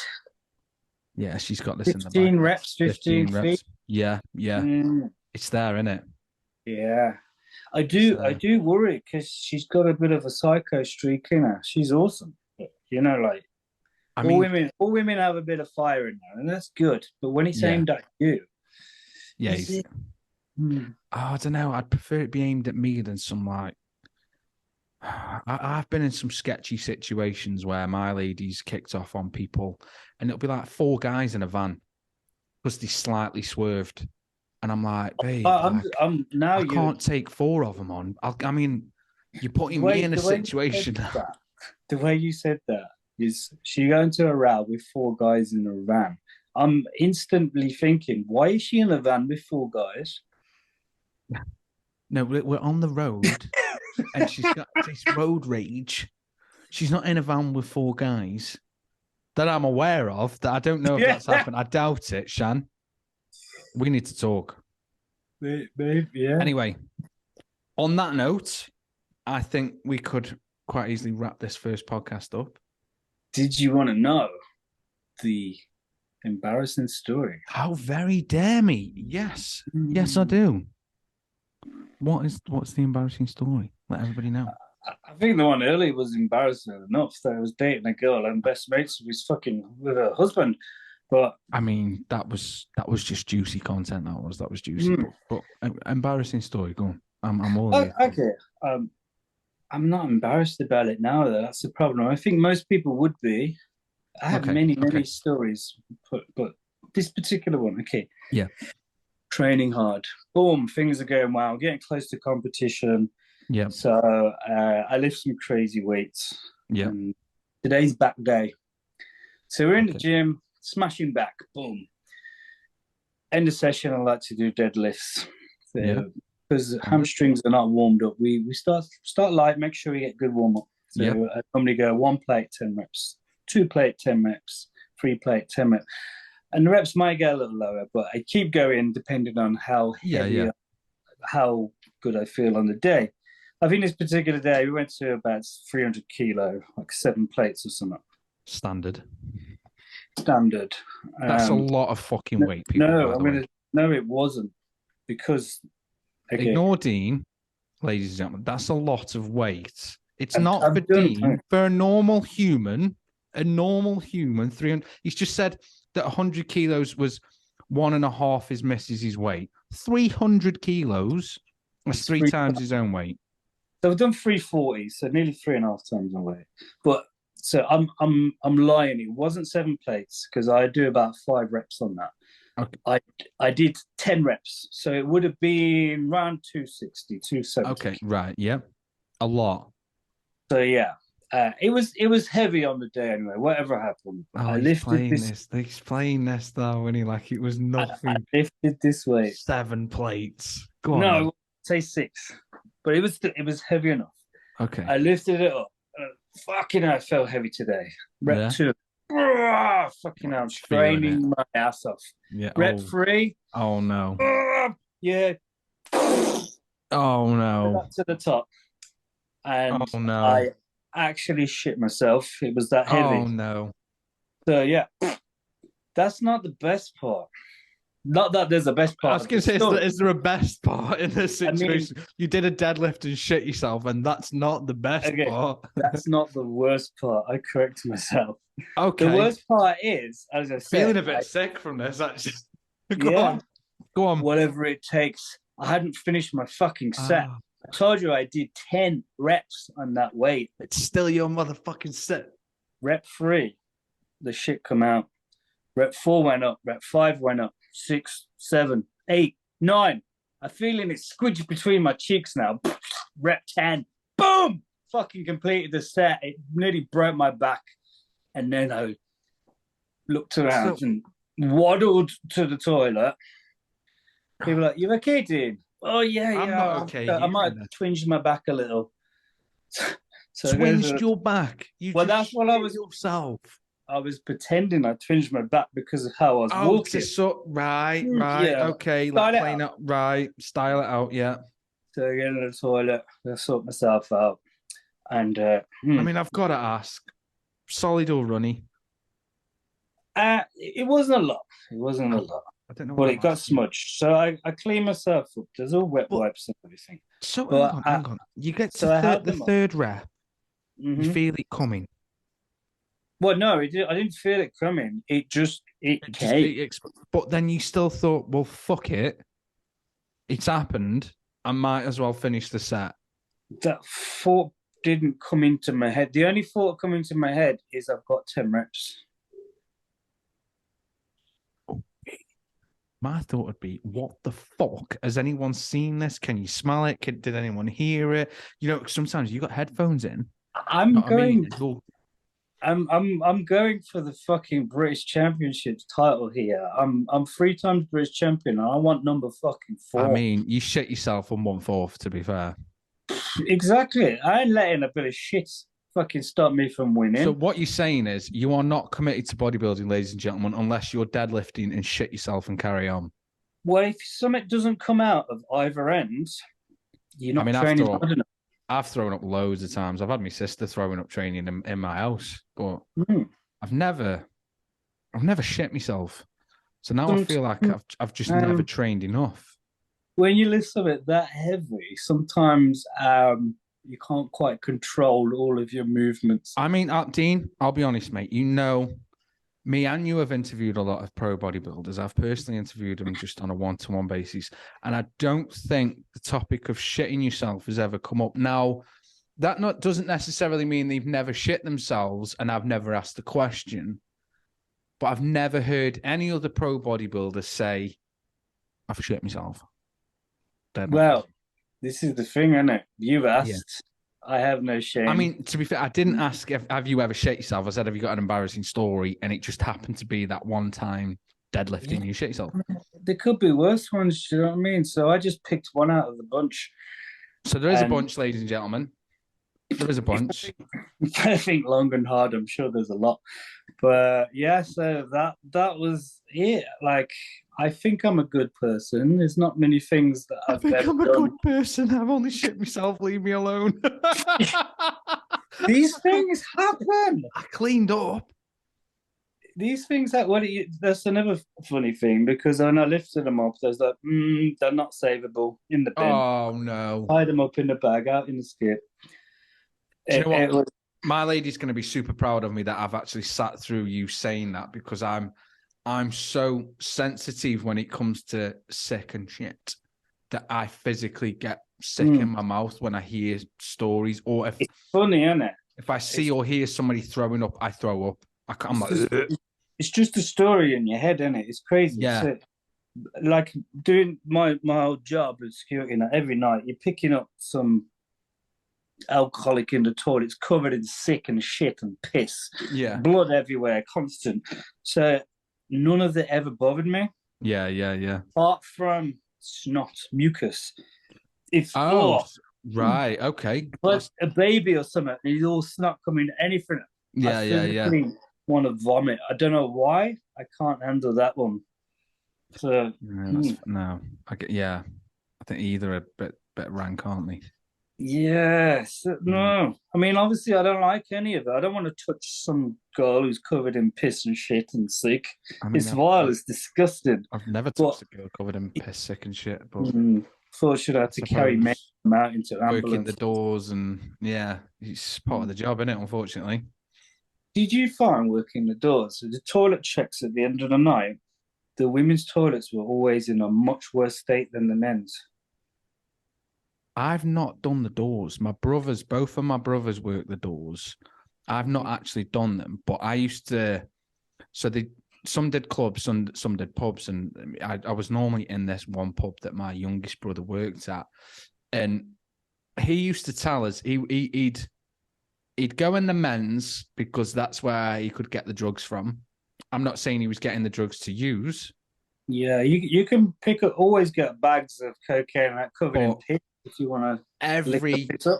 Yeah, she's got this 15 in the back. reps, 15 feet. Reps. Yeah. It's there, isn't it? Yeah. I do worry because she's got a bit of a psycho streak in her. She's awesome. Like all women have a bit of fire in there, and that's good. But when it's aimed at you, I don't know. I'd prefer it be aimed at me than some like. I've been in some sketchy situations where my lady's kicked off on people, and it'll be like 4 guys in a van because they slightly swerved. And I'm like, babe, I can't take 4 of them on. I mean, you're putting me in a situation. The way you said that is she got into a row with 4 guys in a van. I'm instantly thinking, why is she in a van with 4 guys? No, we're on the road, and she's got this road rage. She's not in a van with 4 guys that I'm aware of. That I don't know if that's happened. I doubt it, Shan. We need to talk. Babe, yeah. Anyway, on that note, I think we could quite easily wrap this first podcast up. Did you want to know the embarrassing story? How very dare me. Yes. Yes, I do. What's the embarrassing story? Let everybody know. I think the one earlier was embarrassing enough that I was dating a girl and best mates with her husband. But I mean, that was just juicy content. That was juicy. But embarrassing story. Go on. I'm all okay. I'm not embarrassed about it now, though. That's the problem. I think most people would be. I have many stories, but this particular one, okay. Yeah. Training hard. Boom, things are going well. Getting close to competition. Yeah. So I lift some crazy weights. Yeah. Today's back day. So we're in the gym, smashing back. Boom. End of session, I like to do deadlifts. The because hamstrings are not warmed up. We start light, make sure you get good warm up. So I normally go 1 plate, 10 reps, 2 plate, 10 reps, 3 plate, 10 reps. And the reps might get a little lower, but I keep going depending on how heavy, how good I feel on the day. I think this particular day, we went to about 300 kilo, like 7 plates or something. Standard. That's a lot of fucking weight, people. No, it wasn't. Because, ignore Dean, ladies and gentlemen, that's a lot of weight. It's not for Dean. For a normal human, 300, he's just said that 100 kilos was 1.5 his missus' weight. 300 kilos was 3 times his own weight. So I've done 340, so nearly 3.5 times my weight. But so I'm lying. It wasn't 7 plates because I do about 5 reps on that. Okay. I did 10 reps, so it would have been around 260, 270. Okay, right, yeah, a lot. So yeah, it was heavy on the day anyway. Whatever happened, I lifted this. He's playing this though, and he like it was nothing. I lifted this weight. 7 plates. Go on. No, say 6, but it was heavy enough. Okay, I lifted it up. Fucking hell, I felt heavy today. Rep 2. Fucking hell, I'm straining my ass off. Yeah. Rep 3. Oh no. Yeah. Oh no. Up to the top. And I actually shit myself. It was that heavy. Oh no. So yeah, that's not the best part. Not that there's a best part. I was going to say, is there a best part in this situation? You did a deadlift and shit yourself, and that's not the best part. That's not the worst part. I correct myself. Okay. The worst part is, as I said, feeling a bit sick from this. Actually, go on. Whatever it takes. I hadn't finished my fucking set. I told you I did 10 reps on that weight. It's still your motherfucking set. Rep 3, the shit come out. Rep 4 went up. Rep 5 went up. 6, 7, 8, 9. I'm feeling it squidge between my cheeks now. Rep 10. Boom! Fucking completed the set. It nearly broke my back. And then I looked around and waddled to the toilet. People were like, you okay, Dean? Oh, yeah. I'm not okay. I might have twinged my back a little. So twinged your back? That's what I was... yourself. I was pretending I twinged my back because of how I was walking. Right, okay. Like playing out. Right, style it out, yeah. So I get in the toilet, I sort myself out. And I mean, I've got to ask, solid or runny? It wasn't a lot. I don't know. Well, it got smudged. So I clean myself up. There's all wet wipes and everything. So hang on. You get to the third rep, you feel it coming. Well, no, I didn't feel it coming. It came. But then you still thought, well, fuck it. It's happened. I might as well finish the set. That thought didn't come into my head. The only thought coming into my head is I've got 10 reps. My thought would be, what the fuck? Has anyone seen this? Can you smell it? Did anyone hear it? You know, sometimes you got headphones in. I'm going for the fucking British Championships title here. I'm 3 times British champion, and I want number fucking 4. I mean, you shit yourself on 1/4, to be fair. Exactly. I ain't letting a bit of shit fucking stop me from winning. So what you're saying is you are not committed to bodybuilding, ladies and gentlemen, unless you're deadlifting and shit yourself and carry on. Well, if something doesn't come out of either end, you're not training hard enough. I've thrown up loads of times. I've had my sister throwing up training in my house, but I've never shit myself. So now I feel like I've just never trained enough. When you lift something that heavy, sometimes you can't quite control all of your movements. I mean, Dean, I'll be honest, mate. You know, me and you have interviewed a lot of pro bodybuilders. I've personally interviewed them just on a one-to-one basis. And I don't think the topic of shitting yourself has ever come up. Now, that doesn't necessarily mean they've never shit themselves and I've never asked the question. But I've never heard any other pro bodybuilder say, I've shit myself. Well, this is the thing, isn't it? You've asked. Yeah. I have no shame. I mean, to be fair, I didn't ask have you ever shit yourself. I said, have you got an embarrassing story? And it just happened to be that one time deadlifting, you shit yourself. There could be worse ones, you know what I mean? So I just picked one out of the bunch. So there is a bunch, ladies and gentlemen. There is a bunch. I think long and hard, I'm sure there's a lot. But yeah, so that was it. Like, I think I'm a good person. There's not many things that I think I'm a good person. I've only shit myself. Leave me alone. These things happen. I cleaned up. These things that's another funny thing, because when I lifted them up, there's like, they're not savable in the bin. Oh no! Hide them up in the bag, out in the skip. Do you know what? My lady's going to be super proud of me that I've actually sat through you saying that, because I'm so sensitive when it comes to sick and shit that I physically get sick in my mouth when I hear stories, or if it's funny, isn't it? If I see or hear somebody throwing up, I throw up. It's just a story in your head, isn't it? It's crazy. Yeah. So, like doing my old job at security, every night you're picking up some alcoholic in the toilet. It's covered in sick and shit and piss. Yeah. Blood everywhere, constant. So none of it ever bothered me. Yeah. Apart from snot, mucus. If right, okay. But a baby or something, there's all snot coming, anything. Yeah. Want to vomit. I don't know why. I can't handle that one. So I think either a bit rank, aren't they? Yes. No. I mean, obviously, I don't like any of it. I don't want to touch some girl who's covered in piss and shit and sick. I mean, it's vile. It's disgusting. I've never touched a girl covered in piss, sick and shit. But fortunately, I had to carry men out into ambulance. Working the doors and it's part of the job, isn't it? Unfortunately. Did you find working the doors? So the toilet checks at the end of the night, the women's toilets were always in a much worse state than the men's. I've not done the doors. Both of my brothers work the doors. I've not actually done them, but I used to. So some did clubs, some did pubs, and I was normally in this one pub that my youngest brother worked at, and he used to tell us he'd go in the men's because that's where he could get the drugs from. I'm not saying he was getting the drugs to use. Yeah, you can always get bags of cocaine that covered in piss if you want to.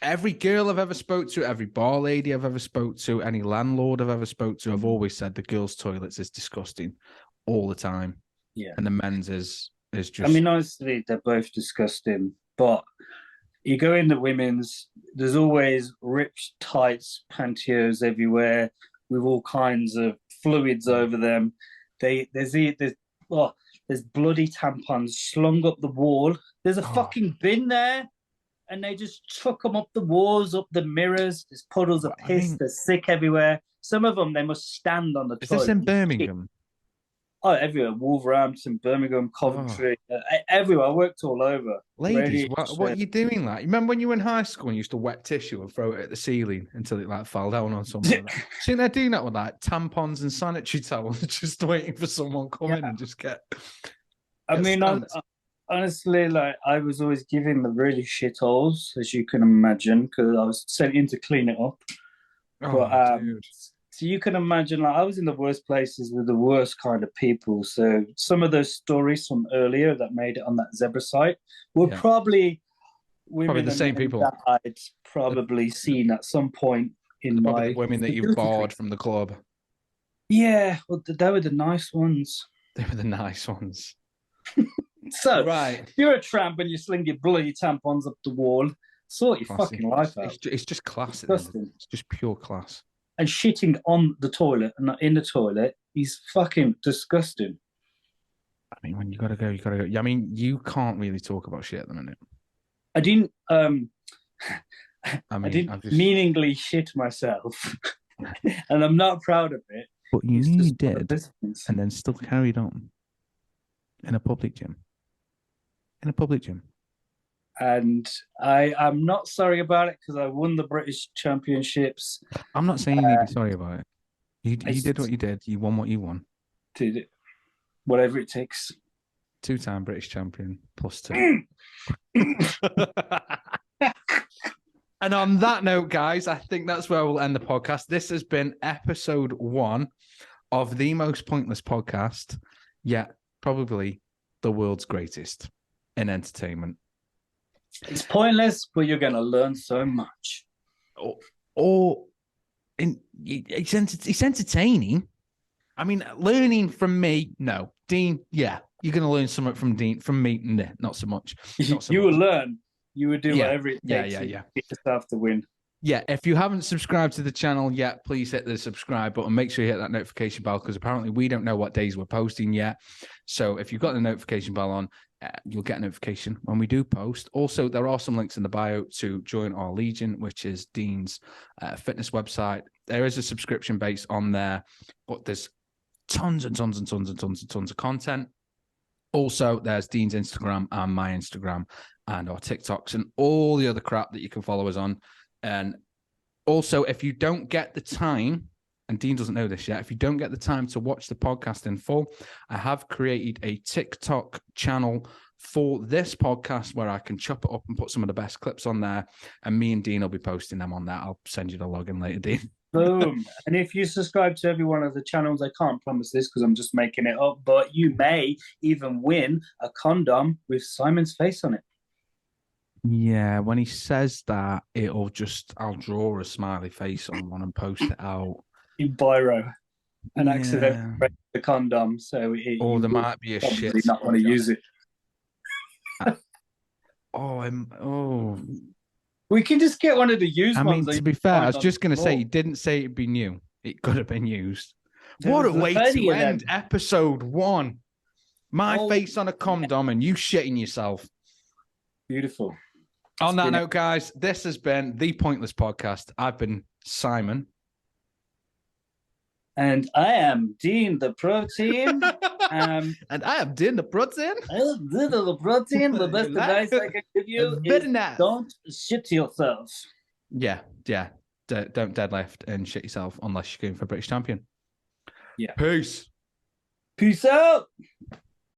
Every girl I've ever spoke to, every bar lady I've ever spoke to, any landlord I've ever spoke to, I've always said the girls' toilets is disgusting all the time. Yeah, and the men's is just. I mean, honestly, they're both disgusting, but. You go in the women's, there's always ripped tights, pantyhose everywhere with all kinds of fluids over them. There's bloody tampons slung up the wall. There's a fucking bin there, and they just chuck them up the walls, up the mirrors. There's puddles of piss. There's sick everywhere. Some of them, they must stand on the toilet. Is this in Birmingham? Oh, everywhere. Wolverhampton, Birmingham, Coventry, everywhere. I worked all over. Ladies, what are you doing? Like, remember when you were in high school and you used to wet tissue and throw it at the ceiling until it like fell down on something? Like think they're doing that with like tampons and sanitary towels, just waiting for someone to come in and just get. I mean, honestly, like I was always giving the really shit holes, as you can imagine, because I was sent in to clean it up. Dude. So you can imagine, like I was in the worst places with the worst kind of people. So some of those stories from earlier that made it on that Zebra site were probably women the same people that I'd probably seen at some point in my women that you barred from the club. Yeah, well, they were the nice ones. They were the nice ones. So if you're a tramp and you sling your bloody tampons up the wall, sort your fucking life out. It's just class. It's just pure class. And shitting on the toilet and not in the toilet is fucking disgusting. I mean, when you gotta go. I mean, you can't really talk about shit at the minute. I didn't meaningly shit myself. And I'm not proud of it. But you did, and then still carried on in a public gym. And I'm not sorry about it because I won the British Championships. I'm not saying you need to be sorry about it. You did what you did. You won what you won. Did it. Whatever it takes. 2-time British champion +2. And on that note, guys, I think that's where we'll end the podcast. This has been episode 1 of the most pointless podcast, yet probably the world's greatest in entertainment. It's pointless, but you're going to learn so much. It's entertaining. I mean, learning from me, no. Dean, yeah, you're going to learn something from Dean. From me, nah, not so much. Not so You much. will learn. You will do whatever it takes to get yourself to win. Yeah, if you haven't subscribed to the channel yet, please hit the subscribe button. Make sure you hit that notification bell because apparently we don't know what days we're posting yet. So if you've got the notification bell on, you'll get a notification when we do post. Also, there are some links in the bio to join our Lesion, which is Dean's fitness website. There is a subscription base on there, but there's tons and tons and tons and tons and tons of content. Also, there's Dean's Instagram and my Instagram and our TikToks and all the other crap that you can follow us on. And also, if you don't get the time, and Dean doesn't know this yet, if you don't get the time to watch the podcast in full, I have created a TikTok channel for this podcast where I can chop it up and put some of the best clips on there. And me and Dean will be posting them on there. I'll send you the login later, Dean. Boom. And if you subscribe to every one of the channels, I can't promise this because I'm just making it up, but you may even win a condom with Simon's face on it. Yeah, when he says that, I'll draw a smiley face on one and post it out. In biro and accidentally break the condom, so there might be a shit. Not want to use it. We can just get one of the used ones. To be fair, I was just going to say, he didn't say it'd be new. It could have been used. What a way to end episode 1. My face on a condom and you shitting yourself. Beautiful. On that note, guys, this has been The Pointless Podcast. I've been Simon. And I am Dean the Protein. And I am Dean the Protein. The best advice I can give you is don't shit yourself. Yeah. Don't deadlift and shit yourself unless you're going for a British champion. Yeah. Peace. Peace out.